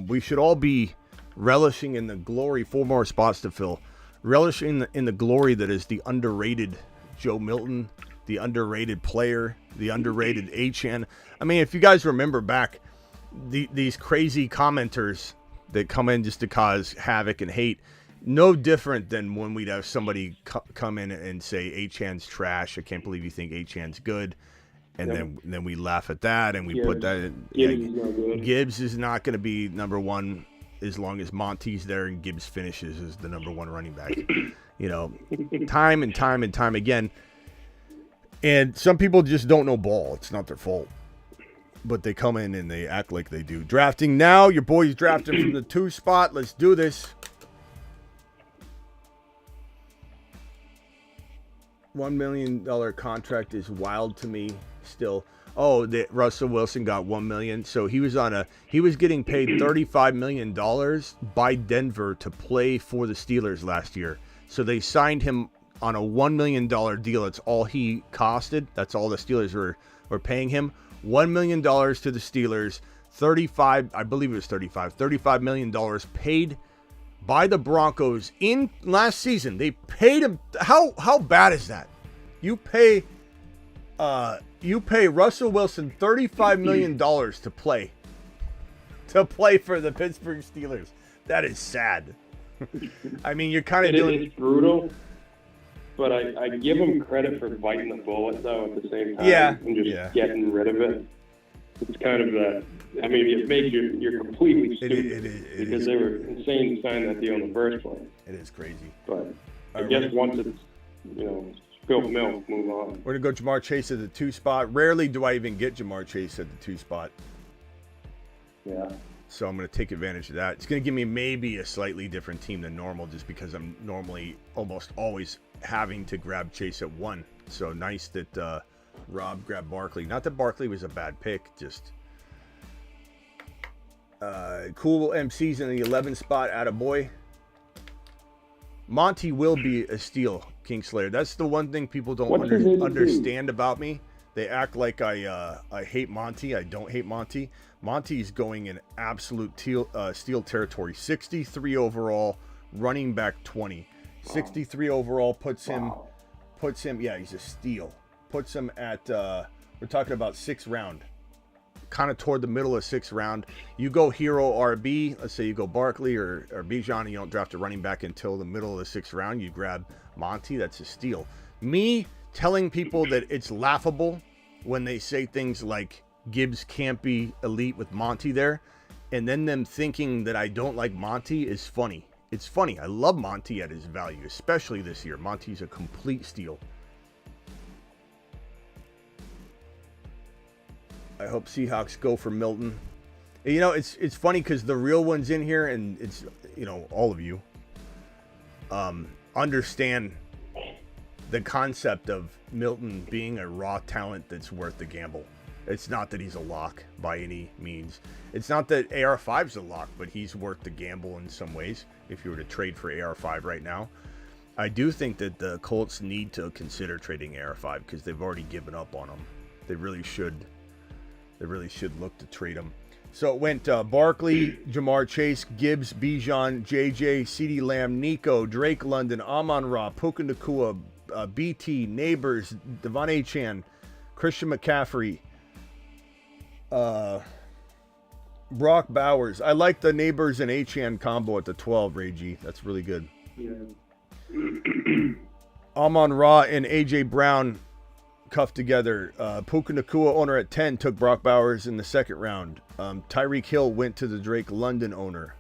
We should all be relishing in the glory. 4 more spots to fill. Relishing in the glory that is the underrated Joe Milton, the underrated player, the underrated HN. I mean, if you guys remember back, these crazy commenters that come in just to cause havoc and hate, no different than when we'd have somebody come in and say HN's trash. I can't believe you think HN's good. And then we laugh at that and we put that in. Gibbs is not going to be number one as long as Monty's there and Gibbs finishes as the number 1 running back. You know, time and time again. And some people just don't know ball. It's not their fault. But they come in and they act like they do. Drafting now. Your boy's drafting from the 2 spot. Let's do this. $1 million contract is wild to me still. Oh, that Russell Wilson got $1 million. So he was getting paid $35 million by Denver to play for the Steelers last year. So they signed him on a $1 million deal. That's all he costed. That's all the Steelers were paying him. $1 million to the Steelers. $35 million paid by the Broncos in last season. They paid him. How bad is that? You pay Russell Wilson $35 million to play for the Pittsburgh Steelers. That is sad. I mean, you're kind of doing. It's brutal, but I give him credit for biting the bullet though at the same time. Yeah. And just getting rid of it. It's kind of that. I mean, it makes you're completely stupid it because is. they were insane to sign that deal in the first place. It is crazy. But I guess once it's spilt milk, move on. We're gonna go Jamar Chase at the 2 spot. Rarely do I even get Jamar Chase at the 2 spot. Yeah. So I'm going to take advantage of that. It's going to give me maybe a slightly different team than normal just because I'm normally almost always having to grab Chase at 1. So nice that Rob grabbed Barkley. Not that Barkley was a bad pick, just cool MCs in the 11 spot. Attaboy. Monty will be a steal, Kingslayer. That's the one thing people don't understand about me. They act like I hate Monty. I don't hate Monty. Monty's going in absolute steal territory. 63 overall, running back 20. 63 overall puts him, yeah, he's a steal. Puts him at, we're talking about 6th round. Kind of toward the middle of 6th round. You go hero RB, let's say you go Barkley or Bijan, and you don't draft a running back until the middle of the 6th round. You grab Monty, that's a steal. Me telling people that it's laughable when they say things like Gibbs can't be elite with Monty there, and then them thinking that I don't like Monty is funny. It's funny. I love Monty at his value, especially this year. Monty's a complete steal. I hope Seahawks go for Milton. You know, it's funny because the real ones in here, and it's, you know, all of you understand the concept of Milton being a raw talent that's worth the gamble. It's not that he's a lock by any means. It's not that AR5's a lock, but he's worth the gamble in some ways if you were to trade for AR5 right now. I do think that the Colts need to consider trading AR5 because they've already given up on him. They really should look to trade him. So it went Barkley, Jamar Chase, Gibbs, Bijan, JJ, CeeDee Lamb, Nico, Drake London, Amon-Ra, Puka Nacua, BT, Neighbors, Devon Achane, Christian McCaffrey, Brock Bowers. I like the Neighbors and Achane combo at the 12, Ray G. That's really good. Yeah. Amon-Ra and AJ Brown cuffed together. Puka Nacua owner at 10 took Brock Bowers in the second round. Tyreek Hill went to the Drake London owner.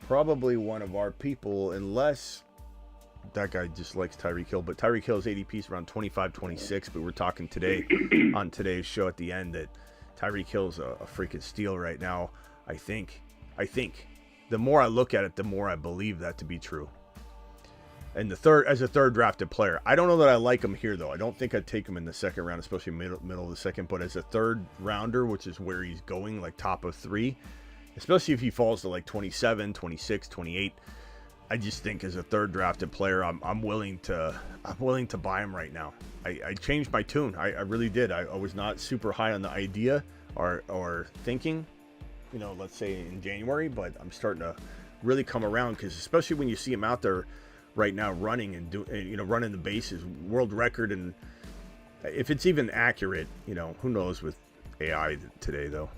Probably one of our people, unless that guy just likes Tyreek Hill. But Tyreek Hill's ADP is around 25, 26. But we're talking today on today's show at the end that Tyreek Hill's a freaking steal right now. I think the more I look at it, the more I believe that to be true. And as a third drafted player, I don't know that I like him here though. I don't think I'd take him in the second round, especially middle of the second. But as a third rounder, which is where he's going, like top of 3, especially if he falls to like 27, 26, 28, I just think as a third drafted player, I'm willing to buy him right now. I changed my tune. I really did. I was not super high on the idea or thinking, you know, let's say in January, but I'm starting to really come around because especially when you see him out there right now running and running the bases, world record, and if it's even accurate, you know, who knows with AI today though.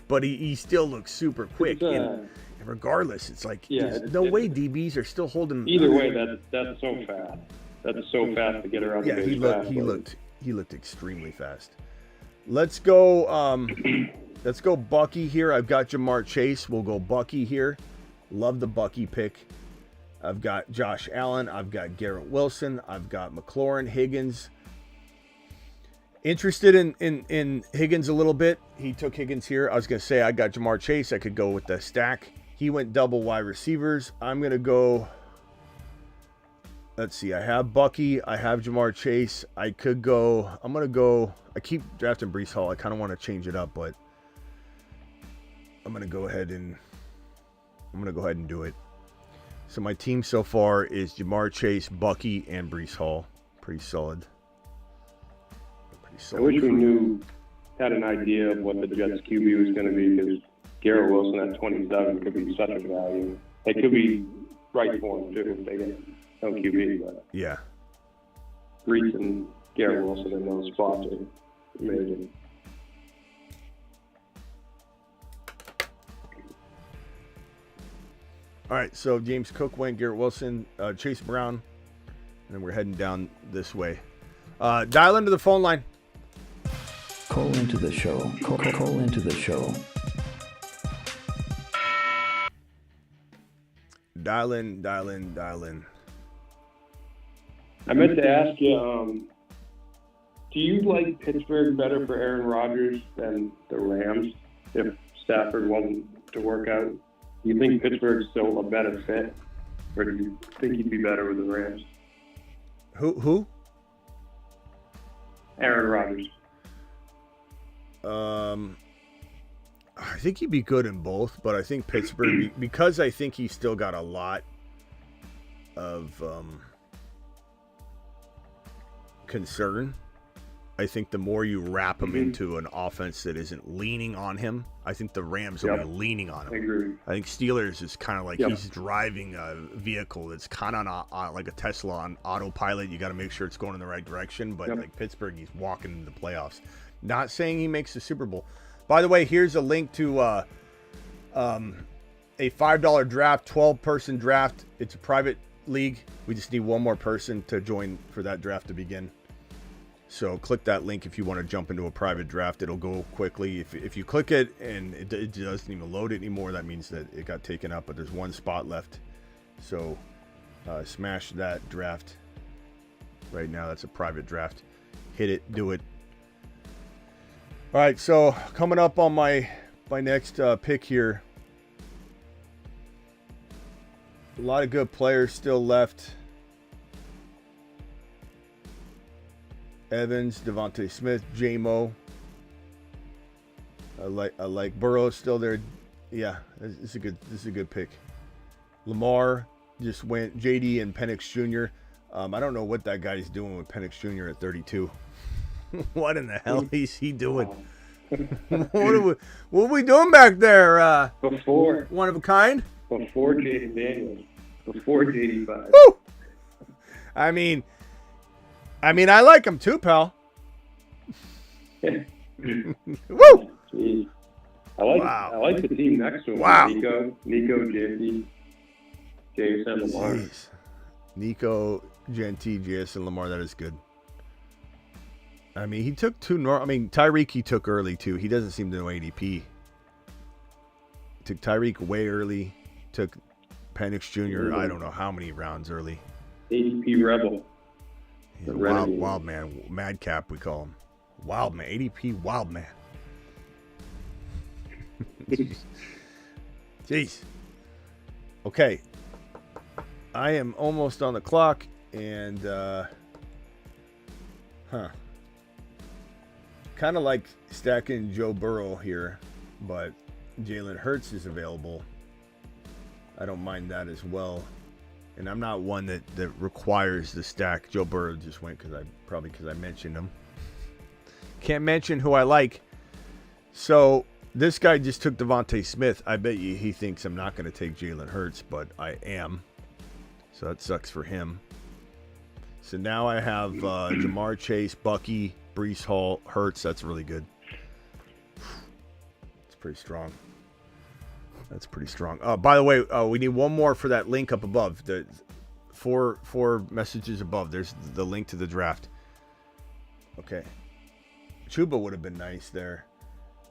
But he still looks super quick. And regardless, it's like there's no way DBs are still holding. Either way, that's so fast. That's so fast to get around. Yeah, he looked extremely fast. Let's go. Let's go Bucky here. I've got Jamar Chase. We'll go Bucky here. Love the Bucky pick. I've got Josh Allen. I've got Garrett Wilson. I've got McLaurin, Higgins. Interested in Higgins a little bit. He took Higgins here. I was going to say I got Jamar Chase. I could go with the stack. He went double wide receivers. I'm going to go. Let's see. I have Bucky. I have Jamar Chase. I could go. I'm going to go. I keep drafting Breece Hall. I kind of want to change it up, but I'm going to go ahead and do it. So my team so far is Jamar Chase, Bucky, and Breece Hall. Pretty solid. I wish we had an idea of what the Jets QB was going to be, because Garrett Wilson at 27 could be such a value. It could be right for him too if they get no QB. But yeah, Breece and Garrett Wilson in those spots are amazing. All right, so James Cook went, Garrett Wilson, Chase Brown, and then we're heading down this way. Dial into the phone line. Call into the show. Call into the show. Dial in. I meant to ask you, do you like Pittsburgh better for Aaron Rodgers than the Rams if Stafford wasn't to work out? Do you think Pittsburgh's still a better fit, or do you think he'd be better with the Rams? Who? Aaron Rodgers. I think he'd be good in both, but I think Pittsburgh, because I think he's still got a lot of concern. I think the more you wrap him into an offense that isn't leaning on him, I think the Rams will be leaning on him. I agree. I think Steelers is kind of like he's driving a vehicle that's kind of on like a Tesla on autopilot. You got to make sure it's going in the right direction. But like Pittsburgh, he's walking into the playoffs. Not saying he makes the Super Bowl. By the way, here's a link to a $5 draft, 12-person draft. It's a private league. We just need one more person to join for that draft to begin. So click that link if you want to jump into a private draft. It'll go quickly. If you click it and it doesn't even load it anymore, that means that it got taken up, but there's one spot left. So smash that draft right now. That's a private draft. Hit it, do it. All right, so coming up on my next pick here. A lot of good players still left. Evans, Devontae Smith, J-Mo. I like Burrow still there. Yeah, this is a good pick. Lamar just went. JD and Penix Jr. I don't know what that guy's doing with Penix Jr. at 32. What in the hell is he doing? What are we doing back there? Before One of a kind? Before Jaden Daniels. Before JD5. Woo! I mean, I like him too, pal. Woo! Jeez. I like the team next to him. Wow. Nico, JT, Jason Lamar. Jeez. Nico, Genti, Jason Lamar, that is good. I mean, he took Tyreek he took early too. He doesn't seem to know ADP. Took Tyreek way early. Took Penix Jr. I don't know how many rounds early. ADP Rebel. He's a wild man. Madcap, we call him. Wild man. ADP wild man. Jeez. Okay. I am almost on the clock, and kind of like stacking Joe Burrow here, but Jalen Hurts is available. I don't mind that as well. And I'm not one that requires the stack. Joe Burrow just went because I mentioned him. Can't mention who I like. So this guy just took Devontae Smith. I bet you he thinks I'm not going to take Jalen Hurts, but I am. So that sucks for him. So now I have Jamar Chase, Bucky, Breece Hall, Hurts. That's really good. It's pretty strong. That's pretty strong. By the way, we need one more for that link up above. The four messages above. There's the link to the draft. Okay. Chuba would have been nice there.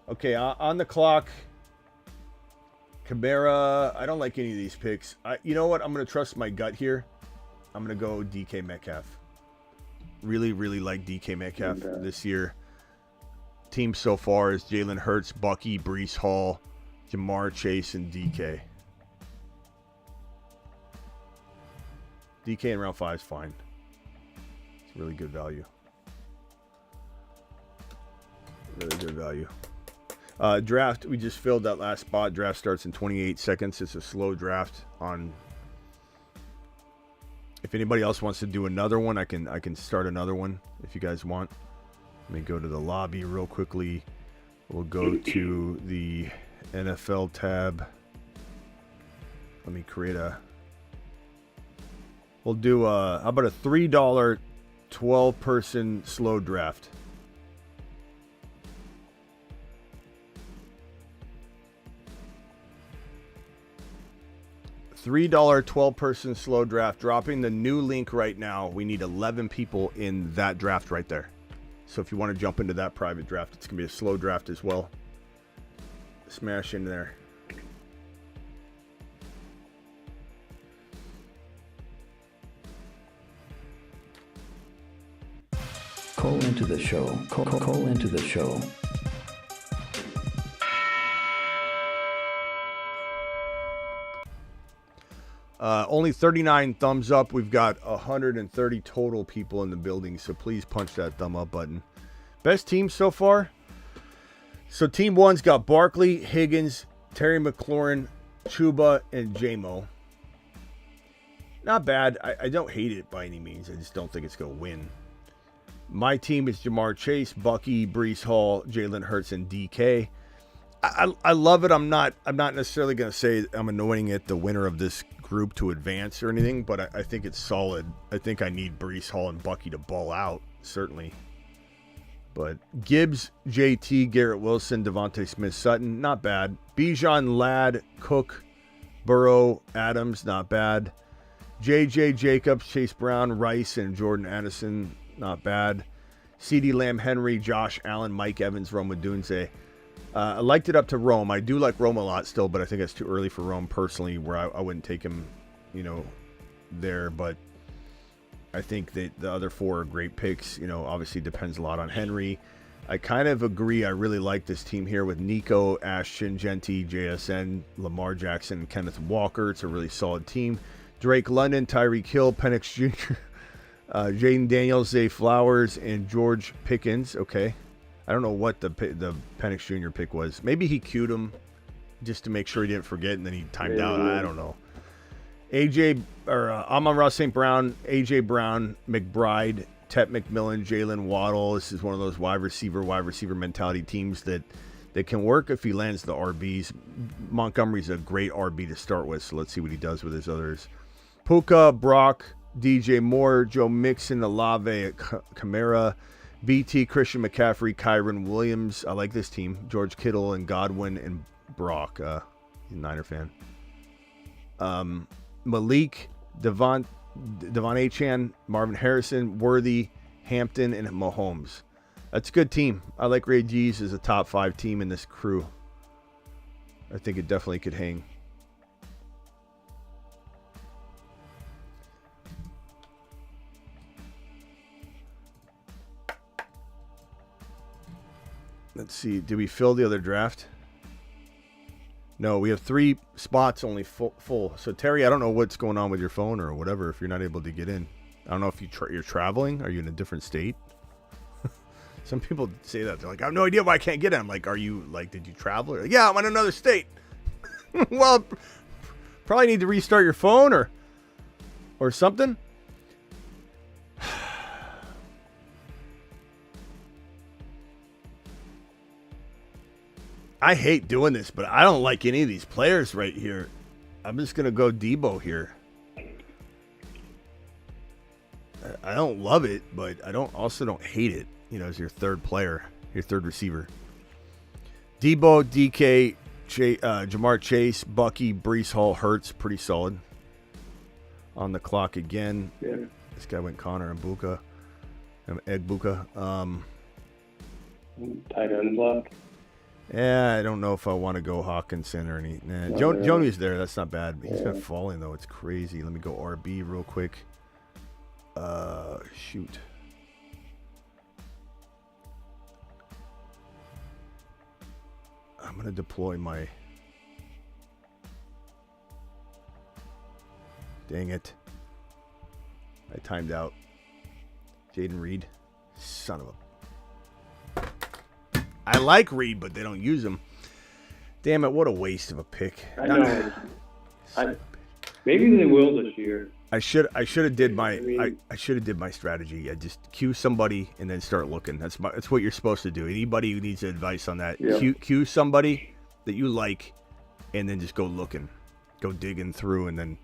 Okay, on the clock. Kamara. I don't like any of these picks. You know what? I'm going to trust my gut here. I'm going to go DK Metcalf. Really, really like DK Metcalf this year. Team so far is Jalen Hurts, Bucky, Breece Hall, Jamar Chase, and DK. DK in round 5 is fine. It's really good value. Really good value. Draft, we just filled that last spot. Draft starts in 28 seconds. It's a slow draft. If anybody else wants to do another one, I can start another one if you guys want. Let me go to the lobby real quickly. We'll go to the NFL tab. Let me create we'll do how about a $3 12-person slow draft. $3 12-person slow draft. Dropping the new link right now. We need 11 people in that draft right there. So if you want to jump into that private draft, it's going to be a slow draft as well. Smash in there. Call into the show. Call into the show. Only 39 thumbs up. We've got 130 total people in the building, so please punch that thumb up button. Best team so far? So team 1's got Barkley, Higgins, Terry McLaurin, Chuba, and J-Mo. Not bad. I don't hate it by any means. I just don't think it's going to win. My team is Jamar Chase, Bucky, Breece Hall, Jalen Hurts, and DK. I love it. I'm not necessarily going to say I'm anointing it the winner of this group to advance or anything, but I think it's solid. I think I need Breece Hall and Bucky to ball out, certainly. But Gibbs, JT, Garrett Wilson, Devontae Smith, Sutton, not bad. Bijan, Ladd, Cook, Burrow, Adams, not bad. JJ, Jacobs, Chase Brown, Rice, and Jordan Addison, not bad. CeeDee Lamb, Henry, Josh Allen, Mike Evans, Rome Odunze. I liked it up to Rome. I do like Rome a lot still, but I think it's too early for Rome personally, where I wouldn't take him, there. But I think that the other 4 are great picks. Obviously depends a lot on Henry. I kind of agree. I really like this team here with Nico, Ashton, Genty, JSN, Lamar Jackson, and Kenneth Walker. It's a really solid team. Drake London, Tyreek Hill, Penix Jr., Jaden Daniels, Zay Flowers, and George Pickens. Okay. I don't know what the Penix Jr. pick was. Maybe he queued him just to make sure he didn't forget, and then he timed out. I don't know. Amon-Ra St. Brown, A.J. Brown, McBride, Tet McMillan, Jalen Waddle. This is one of those wide receiver mentality teams that can work if he lands the RBs. Montgomery's a great RB to start with, so let's see what he does with his others. Puka, Brock, DJ Moore, Joe Mixon, Olave, Kamara, BT, Christian McCaffrey, Kyron Williams. I like this team. George Kittle and Godwin and Brock. Niner fan. Malik, Devon Achane, Marvin Harrison, Worthy, Hampton, and Mahomes. That's a good team. I like Ray G's as a top 5 team in this crew. I think it definitely could hang. Let's see. Did we fill the other draft? No, we have 3 spots only full. So, Terry, I don't know what's going on with your phone or whatever if you're not able to get in. I don't know if you're traveling. Are you in a different state? Some people say that. They're like, I have no idea why I can't get in. I'm like, did you travel? Like, yeah, I'm in another state. Well, probably need to restart your phone or something. I hate doing this, but I don't like any of these players right here. I'm just going to go Debo here. I don't love it, but I also don't hate it, as your third player, your third receiver. Debo, DK, Jamar Chase, Bucky, Breece Hall, Hurts, pretty solid. On the clock again. Yeah. This guy went Connor and Buka. Egg Buka. Tight ends left. Yeah, I don't know if I want to go Hawkinson or any. Nah, Joney's there. That's not bad. He's been falling, though. It's crazy. Let me go RB real quick. Shoot. I'm going to deploy my... Dang it. I timed out. Jaden Reed. Son of a... I like Reed, but they don't use him. Damn it, what a waste of a pick. I know. Maybe they will this year. I should have did my strategy. I just cue somebody and then start looking. That's what you're supposed to do. Anybody who needs advice on that, cue somebody that you like, and then just go looking, go digging through, and then.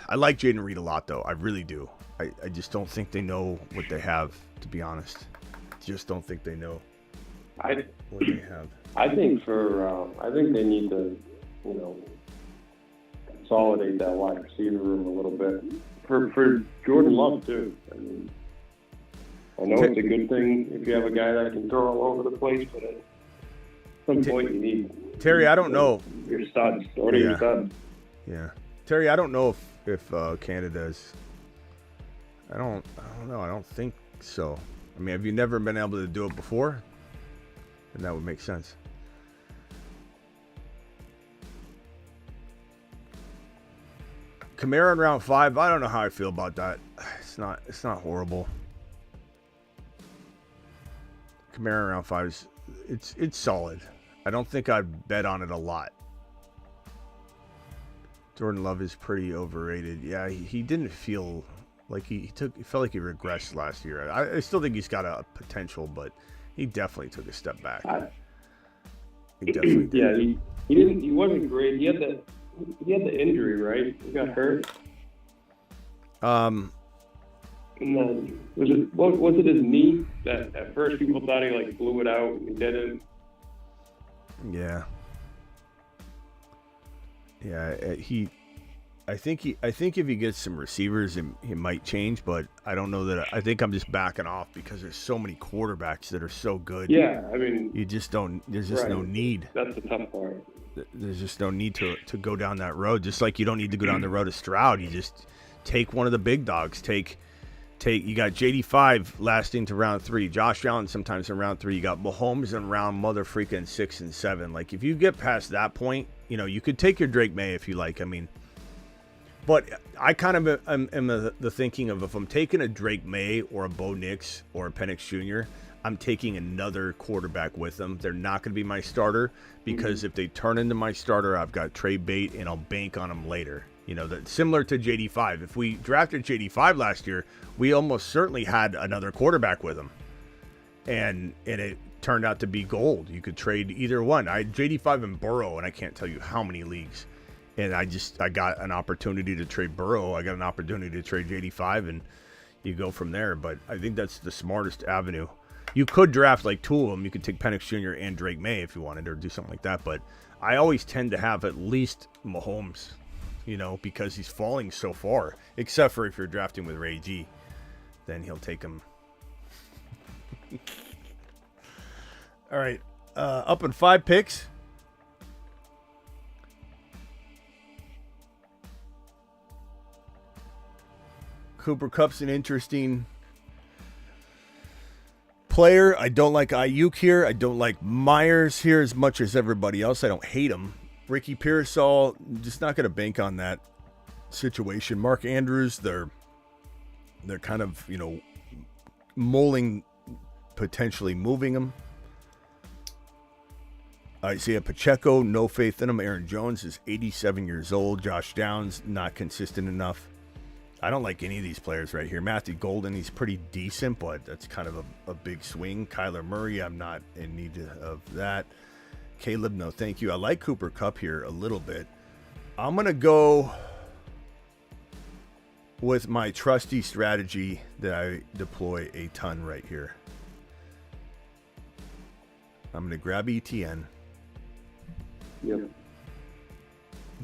I like Jaden Reed a lot, though. I really do. I just don't think they know what they have, to be honest. Just don't think they know what they have. I think they need to, consolidate that wide receiver room a little bit for Jordan Love too. I mean, I know it's a good thing if you have a guy that can throw all over the place, but at some point you need Terry. I don't know your studs, your studs. Yeah, Terry. I don't know if Canada's. I don't know. I don't think so. I mean, have you never been able to do it before? Then that would make sense. Kamara in round 5. I don't know how I feel about that. It's not horrible. Kamara in round 5 it's solid. I don't think I'd bet on it a lot. Jordan Love is pretty overrated. Yeah, he didn't feel like he felt like he regressed last year. I still think he's got a potential, but he definitely took a step back. He definitely did. Yeah, he wasn't great. He had the injury, right? He got hurt. And then was it his knee that at first people thought he blew it out and didn't? Yeah. Yeah, he I think if he gets some receivers, he might change, but I don't know that. I think I'm just backing off because there's so many quarterbacks that are so good. Yeah, I mean, you just don't. There's just no need. That's the tough part. There's just no need to go down that road. Just like you don't need to go down the road of Stroud. You just take one of the big dogs. You got JD5 lasting to round 3. Josh Allen sometimes in round 3. You got Mahomes in round mother freaking 6 and 7. Like if you get past that point, you could take your Drake May if you like. I mean. But I kind of am the thinking of if I'm taking a Drake May or a Bo Nix or a Penix Jr., I'm taking another quarterback with them. They're not going to be my starter because if they turn into my starter, I've got Trey Bate and I'll bank on them later. That similar to JD5. If we drafted JD5 last year, we almost certainly had another quarterback with him. And it turned out to be gold. You could trade either one. I had JD5 and Burrow, and I can't tell you how many leagues. And I got an opportunity to trade Burrow. I got an opportunity to trade JD5, and you go from there. But I think that's the smartest avenue. You could draft like 2 of them. You could take Penix Jr. and Drake May if you wanted, or do something like that. But I always tend to have at least Mahomes, because he's falling so far. Except for if you're drafting with Ray G, then he'll take him. All right, up in 5 picks. Cooper Kupp's an interesting player. I don't like Ayuk here. I don't like Myers here as much as everybody else. I don't hate him. Ricky Pearsall, just not going to bank on that situation. Mark Andrews, they're kind of, potentially moving him. Isaiah Pacheco, no faith in him. Aaron Jones is 87 years old. Josh Downs, not consistent enough. I don't like any of these players right here. Matthew Golden, he's pretty decent, but that's kind of a big swing. Kyler Murray, I'm not in need of that. Caleb, no thank you. I like Cooper Kupp here a little bit. I'm going to go with my trusty strategy that I deploy a ton right here. I'm going to grab ETN. Yep.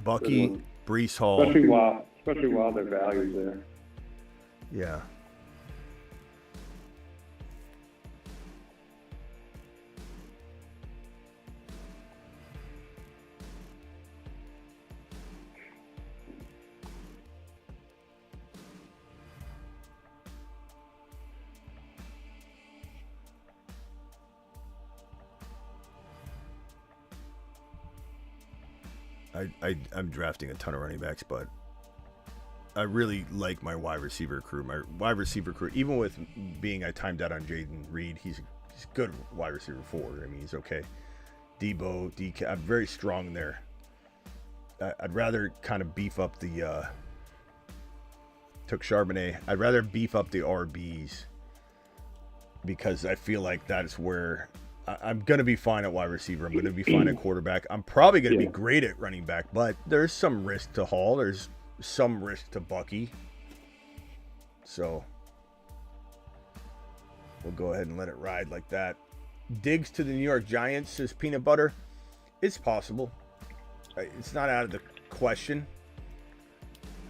Bucky, Breece Hall. Especially while their value's there. Yeah. I'm drafting a ton of running backs, but I really like my wide receiver crew. My wide receiver crew, even with being I timed out on Jaden Reed, he's good wide receiver 4. I mean, he's okay. Debo, DK, I'm very strong there. I'd rather kind of beef up the took Charbonnet. I'd rather beef up the RBs because I feel like that is where I'm going to be fine at wide receiver. I'm going to be fine at quarterback. I'm probably going to be great at running back, but there's some risk to Hall. There's some risk to Bucky. So we'll go ahead and let it ride like that. Diggs to the New York Giants, says Peanut Butter. It's possible. It's not out of the question.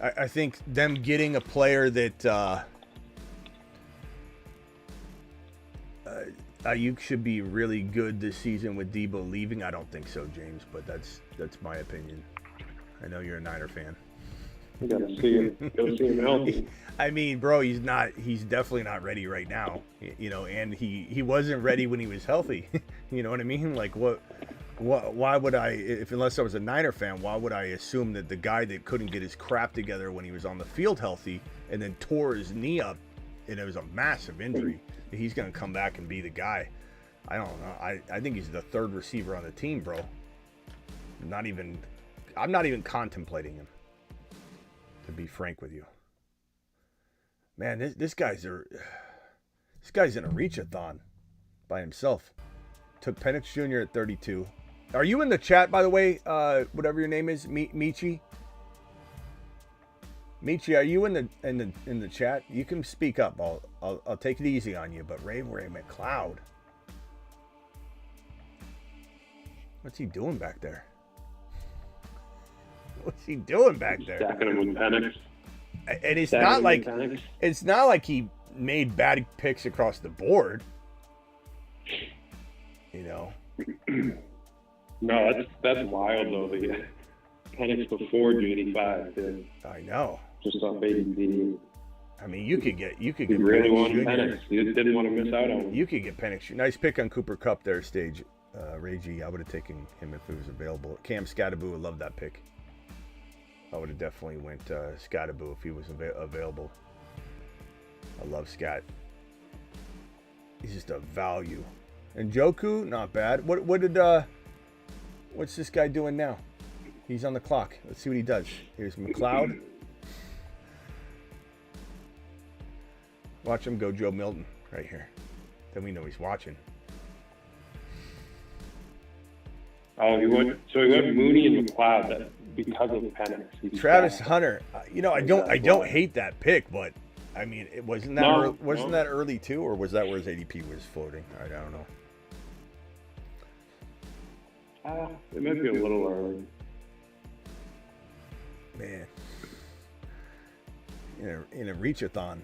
I think them getting a player that Ayuk should be really good this season with Debo leaving. I don't think so, James, but that's my opinion. I know you're a Niner fan. You gotta see him. Gotta see him healthy. I mean, bro, he's definitely not ready right now. And he wasn't ready when he was healthy. You know what I mean? Like why would unless I was a Niner fan, why would I assume that the guy that couldn't get his crap together when he was on the field healthy and then tore his knee up and it was a massive injury, he's going to come back and be the guy? I don't know. I think he's the 3rd receiver on the team, bro. I'm not even contemplating him, to be frank with you. Man, this guy's in a reach-a-thon by himself. Took Penix Jr. at 32. Are you in the chat, by the way? Whatever your name is, Michi. Michi, are you in the chat? You can speak up. I'll take it easy on you. But Ray McLeod, what's he doing back there? What's he doing back there? Stacking him with Penix. And it's Stacking not him like with Penix. it's not like he made bad picks across the board. You know. No, that's wild though. The Penix before J85 did. I know. Just off ADP. I mean, you could get He Penix really wanted Jr. Penix. He just didn't want to miss out on him. You could get Penix. Nice pick on Cooper Kupp there, stage. Ray G. I would have taken him if he was available. Cam Scattaboo, I love that pick. I would have definitely went Scattaboo if he was available. I love Scat. He's just a value. And Joku, not bad. What's this guy doing now? He's on the clock. Let's see what he does. Here's McLeod. Watch him go Joe Milton right here. Then we know he's watching. Oh, he went Mooney and McLeod because of Penix. Travis Hunter. I don't hate that pick, but I mean, it wasn't that early too, or was that where his ADP was floating? I don't know. It might be a little early. Man, in a reach-a-thon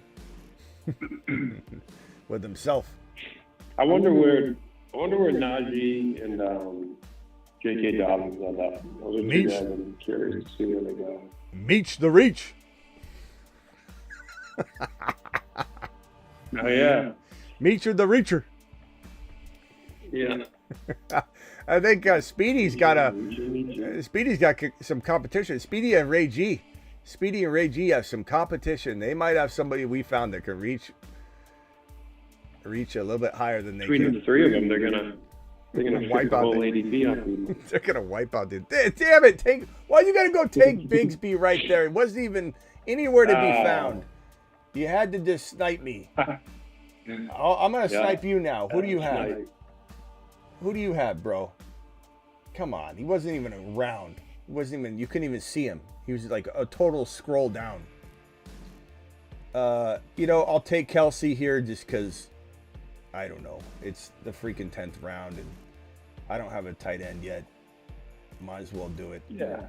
with himself. I wonder where Najee and J.K. Dobbins end up. Those are two guys I'm curious to see where they go. Meech the reach. Oh yeah, Meecher the reacher. yeah. I think Speedy's got some competition. Speedy and Ray G have some competition. They might have somebody we found that can reach a little bit higher than they can. Between the three of them, they're gonna wipe out the whole ADP on people. They're gonna wipe out the. Damn it! Why you gotta go take Bigsby right there? It wasn't even anywhere to be found. You had to just snipe me. I'm gonna snipe you now. Who do you have? Who do you have, bro? Come on. He wasn't even around. You couldn't even see him. He was like a total scroll down. I'll take Kelsey here just because, I don't know. It's the freaking 10th round, and I don't have a tight end yet. Might as well do it. Yeah.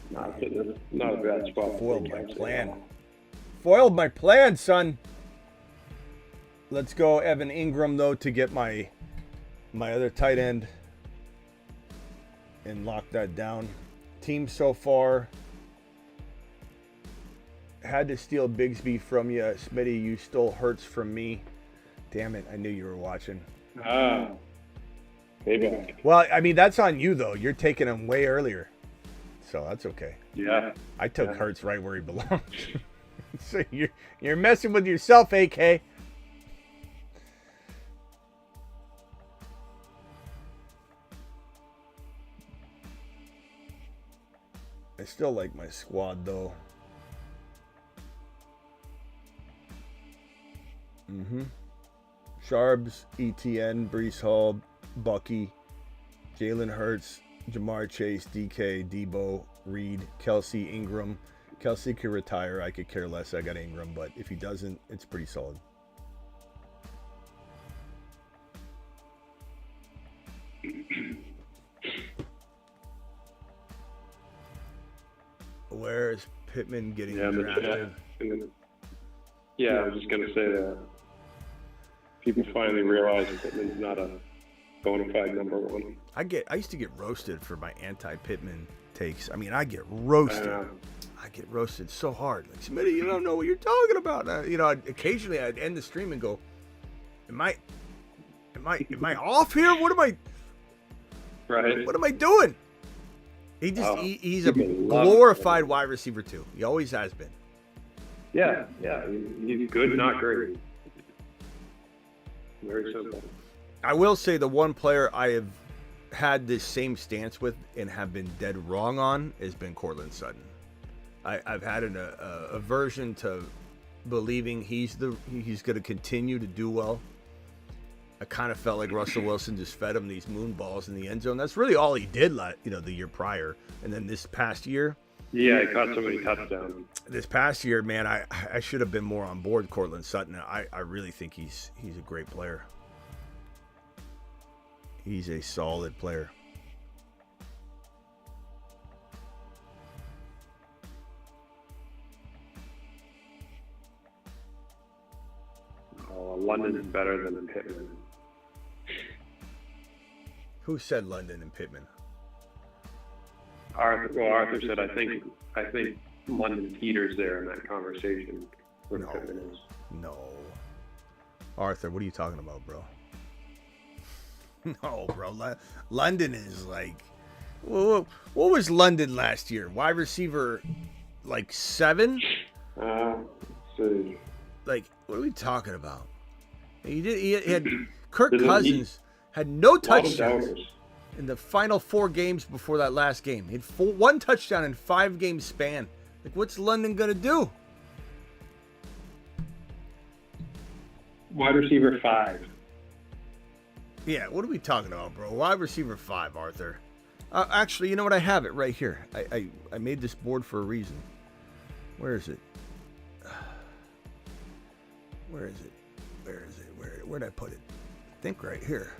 Not a bad spot. Foiled my plan, son. Let's go Evan Ingram, though, to get my other tight end and lock that down. Team so far. Had to steal Bigsby from you. Smitty, you stole Hurts from me. Damn it, I knew you were watching. Payback. Well, I mean, that's on you, though. You're taking him way earlier. So that's okay. Yeah. I took Hurts right where he belongs. So you're messing with yourself, AK. I still like my squad, though. Sharps, ETN, Breece Hall, Bucky, Jalen Hurts, Jamar Chase, DK, Debo, Reed, Kelsey, Ingram. Kelsey could retire. I could care less. I got Ingram, but if he doesn't, it's pretty solid. Where is Pittman getting drafted? Yeah, I was just going to say that. People finally realize Pittman's not a bona fide number one. I used to get roasted for my anti-Pittman takes. I mean, I get roasted. I get roasted so hard. Like, Smitty, you don't know what you're talking about. Occasionally I'd end the stream and go, Am I off here? What am I doing? He's a glorified wide receiver too. He always has been. Yeah. He's good, not great. Very simple. I will say the one player I have had this same stance with and have been dead wrong on has been Cortland Sutton. I've had an aversion to believing he's going to continue to do well. I kind of felt like Russell Wilson just fed him these moon balls in the end zone. That's really all he did, the year prior. And then this past year. Yeah, he caught so many touchdowns. This past year, man, I should have been more on board Cortland Sutton. I really think he's a great player. He's a solid player. London is better than Pittman. Who said London and Pittman? Arthur said, I think London teeters there in that conversation where No. Pittman is. No. Arthur, what are you talking about, bro? No, bro. London is like... What was London last year? Wide receiver, like 7? So Like, what are we talking about? He had Kirk There's a- Cousins had no a lot of touchdowns doubters. in the final 4 games before that last game. He had 1 touchdown in 5 game span. Like, what's London gonna do? Wide receiver 5. Yeah, what are we talking about, bro? Wide receiver 5, Arthur. Actually, you know what? I have it right here. I made this board for a reason. Where is it? Where is it? Where'd I put it? I think right here.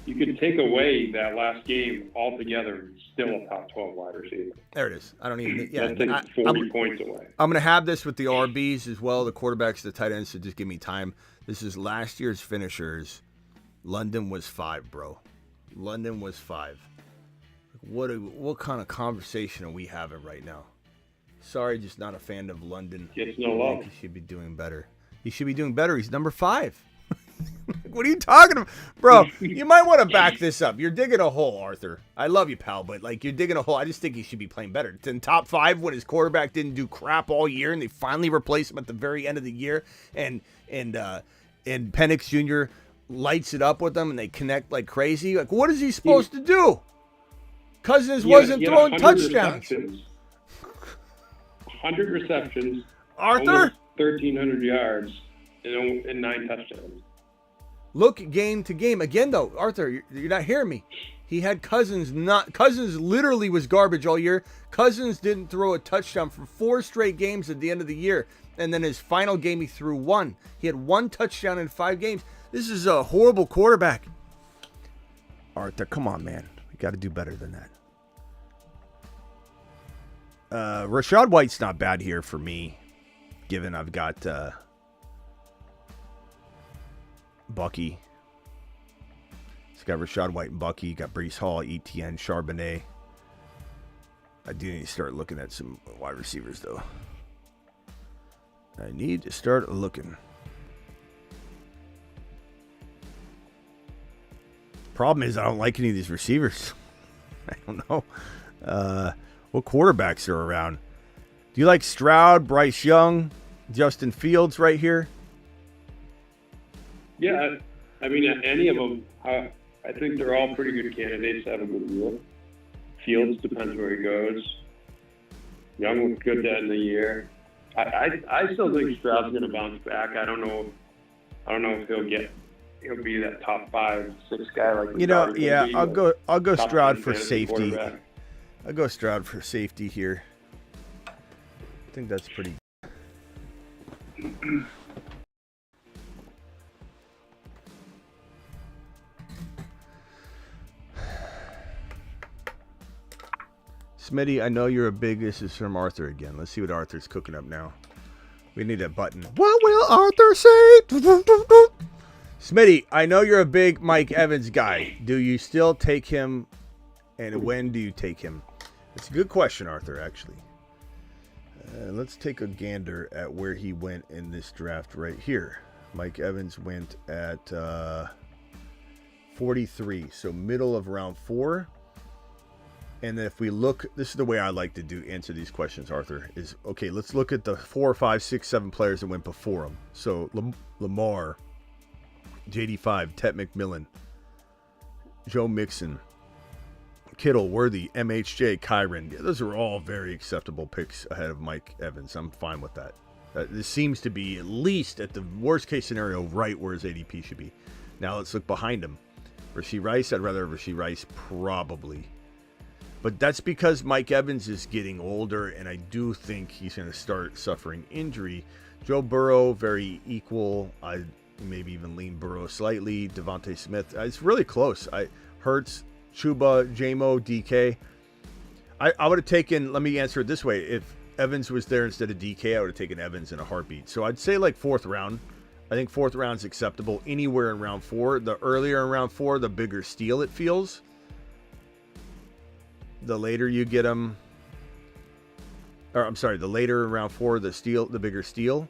You could take away that last game altogether and still a top 12 wide receiver. There it is. I don't even... Yeah, That takes 40 points away. I'm going to have this with the RBs as well, the quarterbacks, the tight ends, so just give me time. This is last year's finishers. London was 5, bro. London was 5. What kind of conversation are we having right now? Sorry, just not a fan of London. Gets no I love. think he should be doing better. He should be doing better. He's number 5. What are you talking about? Bro, you might want to back this up. You're digging a hole, Arthur. I love you, pal, but like you're digging a hole. I just think he should be playing better. It's in top 5 when his quarterback didn't do crap all year and they finally replaced him at the very end of the year and Penix Jr. lights it up with them and they connect like crazy. Like, what is he supposed to do? Cousins wasn't throwing 100 touchdowns. receptions. 100 receptions. Arthur? Almost 1,300 yards and 9 touchdowns. Look game to game. Again, though, Arthur, you're not hearing me. He had Cousins literally was garbage all year. Cousins didn't throw a touchdown for 4 straight games at the end of the year. And then his final game, he threw 1. He had 1 touchdown in 5 games. This is a horrible quarterback. Arthur, come on, man. We got to do better than that. Rashad White's not bad here for me, given I've got Bucky. It's got Rashad White and Bucky. Got Breece Hall, Etienne, Charbonnet. I do need to start looking at some wide receivers, though. I need to start looking. Problem is, I don't like any of these receivers. I don't know. What quarterbacks are around? Do you like Stroud, Bryce Young, Justin Fields right here? Yeah, I mean, any of them, I think they're all pretty good candidates to have a good year. Fields depends where he goes. Young was good to end the year. I still think Stroud's going to bounce back. I don't know if he'll be that top 5, 6 guy like Yeah, I'll go top Stroud 10 for fantasy safety. quarterback. I'll go Stroud for safety here. I think that's pretty. Smitty, I know you're a big. This is from Arthur again. Let's see what Arthur's cooking up now. We need that button. What will Arthur say? Smitty, I know you're a big Mike Evans guy. Do you still take him? And when do you take him? It's a good question, Arthur, actually. Let's take a gander at where he went in this draft right here. Mike Evans went at 43, so middle of round 4. And then if we look, this is the way I like to answer these questions, Arthur, is, okay, let's look at the 4, 5, 6, 7 players that went before him. So Lamar, JD5, Tet McMillan, Joe Mixon, Kittle, Worthy, MHJ, Kyron. Yeah, those are all very acceptable picks ahead of Mike Evans. I'm fine with that. This seems to be, at least at the worst case scenario, right where his ADP should be. Now let's look behind him. Rashee Rice, I'd rather have Rashee Rice, probably. But that's because Mike Evans is getting older, and I do think he's going to start suffering injury. Joe Burrow, very equal. I maybe even lean Burrow slightly. Devontae Smith, it's really close. Hurts, Chuba, JMO, DK. I would have taken, let me answer it this way. Evans was there instead of DK, I would have taken Evans in a heartbeat. So I'd say like 4th round. I think 4th round's acceptable anywhere in round 4. The earlier in round 4, the bigger steal it feels. The later you get them, or I'm sorry, the later in round 4, the bigger steal.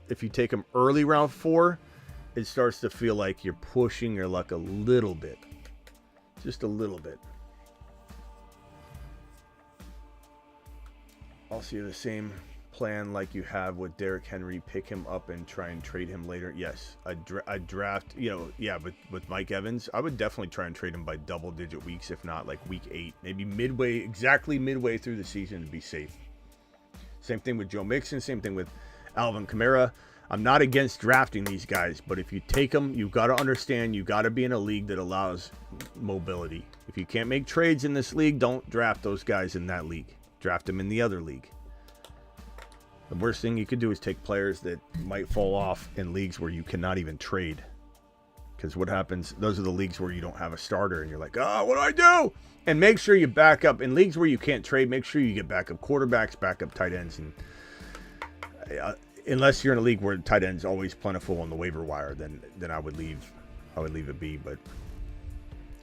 If you take them early round 4, it starts to feel like you're pushing your luck a little bit, just a little bit. Also, the same plan like you have with Derrick Henry, pick him up and try and trade him later. Yes, I'd draft, with Mike Evans, I would definitely try and trade him by double-digit weeks, if not like week 8, maybe exactly midway through the season to be safe. Same thing with Joe Mixon, same thing with Alvin Kamara. I'm not against drafting these guys, but if you take them, you've got to understand you got to be in a league that allows mobility. If you can't make trades in this league, don't draft those guys in that league. Draft them in the other league. The worst thing you could do is take players that might fall off in leagues where you cannot even trade. Because what happens, those are the leagues where you don't have a starter and you're like, what do I do? And make sure you back up. In leagues where you can't trade, make sure you get backup quarterbacks, backup tight ends. And unless you're in a league where tight ends always plentiful on the waiver wire, then I would leave it be. But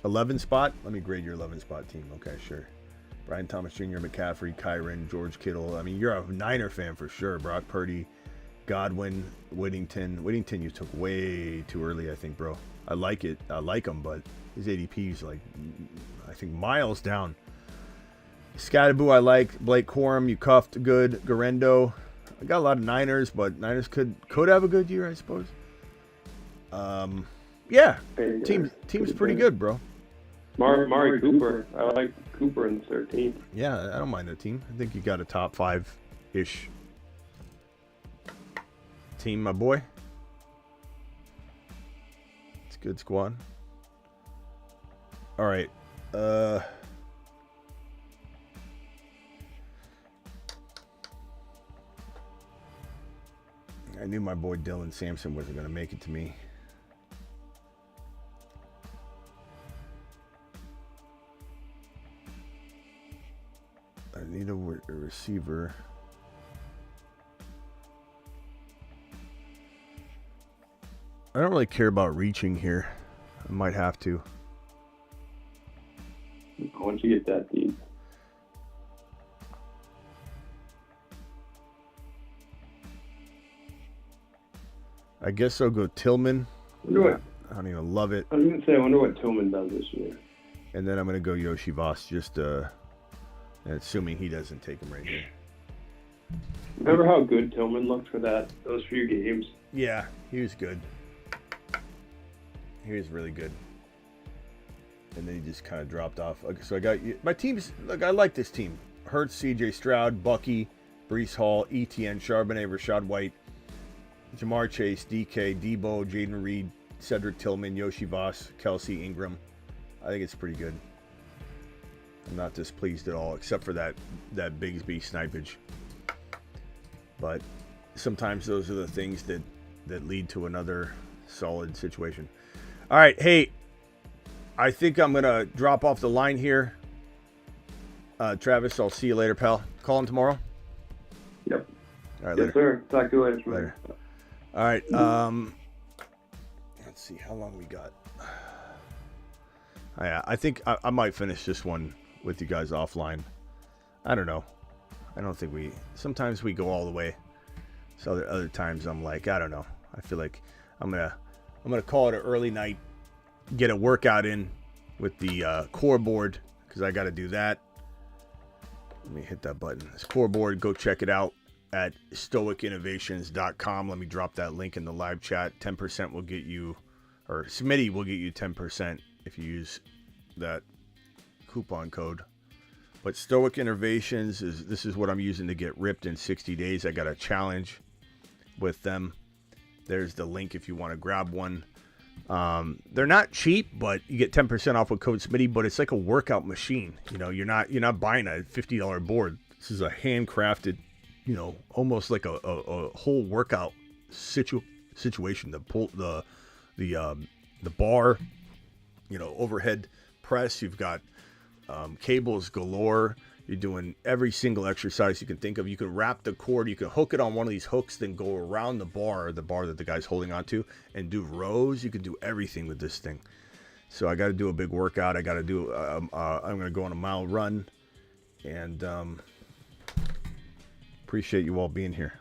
11 spot, let me grade your 11 spot team. Okay, sure. Brian Thomas Jr., McCaffrey, Kyron, George Kittle. I mean, you're a Niner fan for sure. Brock Purdy, Godwin, Whittington. Whittington you took way too early, I think, bro. I like it. I like him, but his ADP is like, I think, miles down. Scatterboo I like. Blake Corum, you cuffed. Good. Garendo. I got a lot of Niners, but Niners could have a good year, I suppose. Yeah. Team's pretty good, bro. Mari Cooper. I like Cooper in the 13th. Yeah, I don't mind that team. I think you got a top 5-ish team, my boy. It's a good squad. All right. I knew my boy Dylan Sampson wasn't going to make it to me. I need a receiver. I don't really care about reaching here. I might have to. Once you get that deep. I guess I'll go Tillman. I don't even love it. I was going to say, I wonder what Tillman does this year. And then I'm going to go Yoshi Voss, just assuming he doesn't take him right here. Remember how good Tillman looked for those few games? Yeah, he was good. He was really good. And then he just kind of dropped off. Okay, so I got my teams. Look, I like this team. Hurts, CJ Stroud, Bucky, Breece Hall, ETN, Charbonnet, Rashad White, Jamar Chase, DK, Debo, Jaden Reed, Cedric Tillman, Yoshi Voss, Kelsey, Ingram. I think it's pretty good. I'm not displeased at all, except for that Bigsby snipage. But sometimes those are the things that lead to another solid situation. All right, hey, I think I'm going to drop off the line here. Travis, I'll see you later, pal. Call him tomorrow? Yep. All right, yes, later. sir. Talk to you later. Later. All right, let's see how long we got. I think I might finish this one with you guys offline. I don't know. I don't think sometimes we go all the way. So other times I'm like, I don't know. I feel like I'm gonna call it an early night, get a workout in with the core board, because I got to do that. Let me hit that button. This core board, go check it out at stoicinnovations.com. Let me drop that link in the live chat. 10% will get you, or Smitty will get you 10% if you use that coupon code. But Stoic Innovations this is what I'm using to get ripped in 60 days. I got a challenge with them. There's the link if you want to grab one. They're not cheap, but you get 10% off with code Smitty. But it's like a workout machine. You know, you're not buying a $50 board. This is a handcrafted, almost like a whole workout situation. The pull, the bar, overhead press. You've got cables galore. You're doing every single exercise you can think of. You can wrap the cord. You can hook it on one of these hooks, then go around the bar that the guy's holding onto, and do rows. You can do everything with this thing. So I got to do a big workout. I got to do. I'm going to go on a mile run, and appreciate you all being here.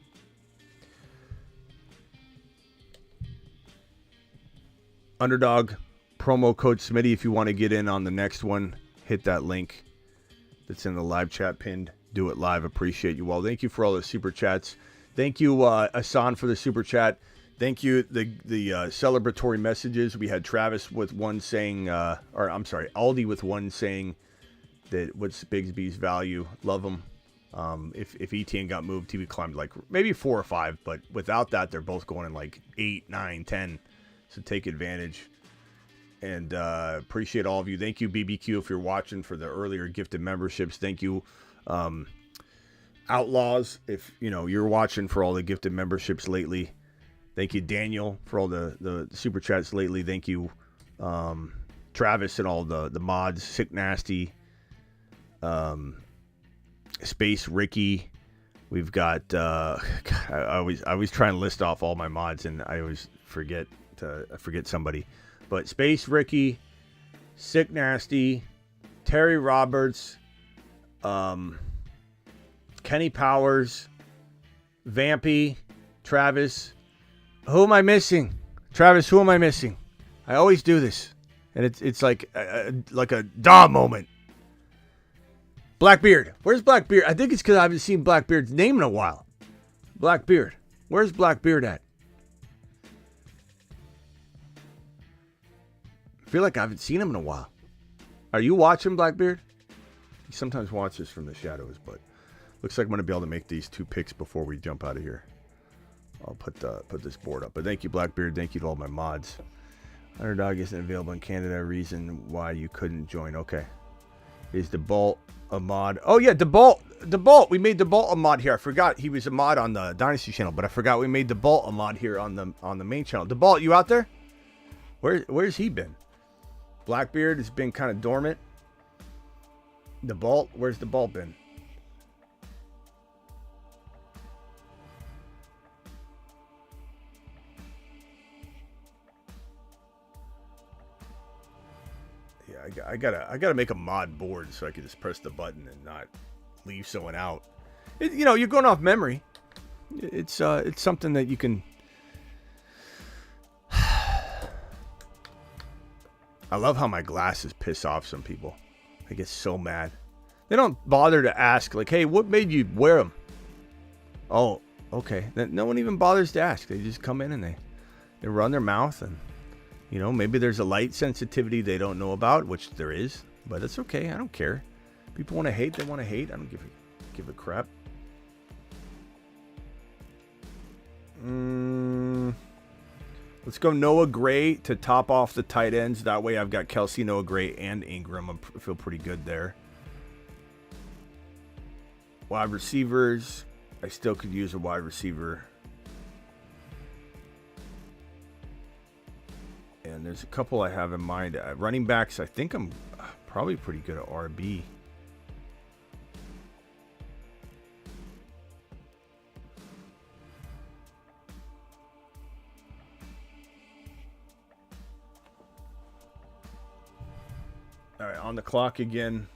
Underdog promo code Smitty. If you want to get in on the next one, hit that link that's in the live chat pinned. Do it live. Appreciate you all. Thank you for all the super chats. Thank you, Asan, for the super chat. Thank you, the celebratory messages. We had Travis with one saying, Aldi with one saying that what's Bigsby's value. Love him. If ETN got moved, he would climb like maybe 4 or 5, but without that, they're both going in like 8, 9, 10. So take advantage. And appreciate all of you. Thank you, BBQ, if you're watching, for the earlier gifted memberships. Thank you, Outlaws, if you're watching, for all the gifted memberships lately. Thank you, Daniel, for all the super chats lately. Thank you, Travis, and all the mods. Sick Nasty, Space Ricky. We've got. I always try and list off all my mods, and I always forget somebody. But Space Ricky, Sick Nasty, Terry Roberts, Kenny Powers, Vampy, Travis. Who am I missing? Travis, who am I missing? I always do this, and it's like a duh moment. Blackbeard. Where's Blackbeard? I think it's because I haven't seen Blackbeard's name in a while. Blackbeard. Where's Blackbeard at? I feel like I haven't seen him in a while. Are you watching, Blackbeard? He sometimes watches from the shadows, but looks like I'm going to be able to make these 2 picks before we jump out of here. I'll put this board up. But thank you, Blackbeard. Thank you to all my mods. Underdog isn't available in Canada. Reason why you couldn't join. Okay. Is DeBalt a mod? Oh, yeah, DeBalt. We made DeBalt a mod here. I forgot he was a mod on the Dynasty channel, but I forgot we made DeBalt a mod here on the main channel. DeBalt, you out there? Where's he been? Blackbeard has been kind of dormant. DeBalt, where's DeBalt been? Yeah, I gotta make a mod board so I can just press the button and not leave someone out. You're going off memory. It's something that you can. I love how my glasses piss off some people. I get so mad. They don't bother to ask, like, hey, what made you wear them? Oh, okay. No one even bothers to ask. They just come in and they run their mouth, and maybe there's a light sensitivity they don't know about, which there is, but it's okay. I don't care. People want to hate, they want to hate. I don't give a crap. Let's go Noah Gray to top off the tight ends. That way I've got Kelsey, Noah Gray, and Ingram. I feel pretty good there. Wide receivers. I still could use a wide receiver. And there's a couple I have in mind. Running backs, I think I'm probably pretty good at RB. All right, on the clock again.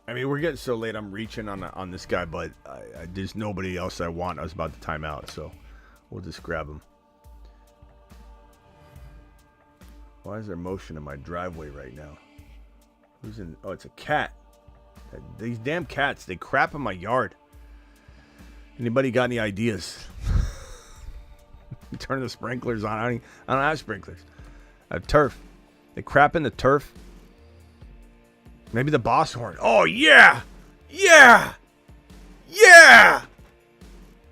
I mean, we're getting so late. I'm reaching on this guy, but there's nobody else I want. I was about to time out, so we'll just grab him. Why is there motion in my driveway right now? Who's in? Oh, it's a cat. These damn cats, they crap in my yard. Anybody got any ideas? Turn the sprinklers on. I don't have sprinklers. I have turf. They crap in the turf. Maybe the boss horn. Oh, yeah! Yeah! Yeah!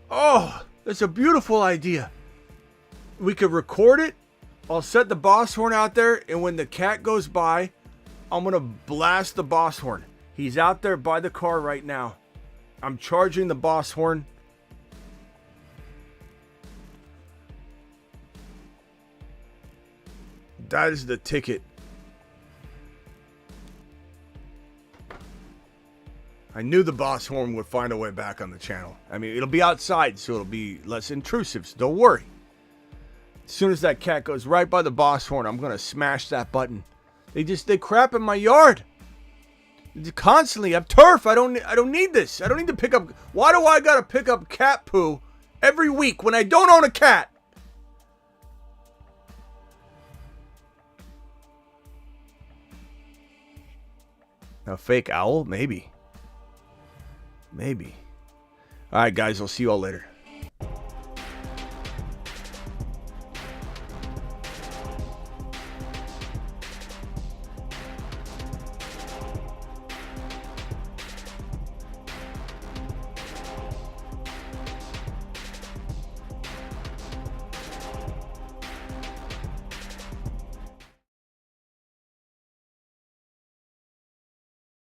Oh, that's a beautiful idea. we could record it. I'll set the boss horn out there, and when the cat goes by, I'm going to blast the boss horn. He's out there by the car right now. I'm charging the boss horn. That is the ticket. I knew the boss horn would find a way back on the channel. I mean, it'll be outside, so it'll be less intrusive, so don't worry. As soon as that cat goes right by the boss horn, I'm going to smash that button. They crap in my yard. Constantly. I'm turf. I don't need this. I don't need to pick up. Why do I got to pick up cat poo every week when I don't own a cat? A fake owl? Maybe. Maybe. All right, guys. I'll see you all later.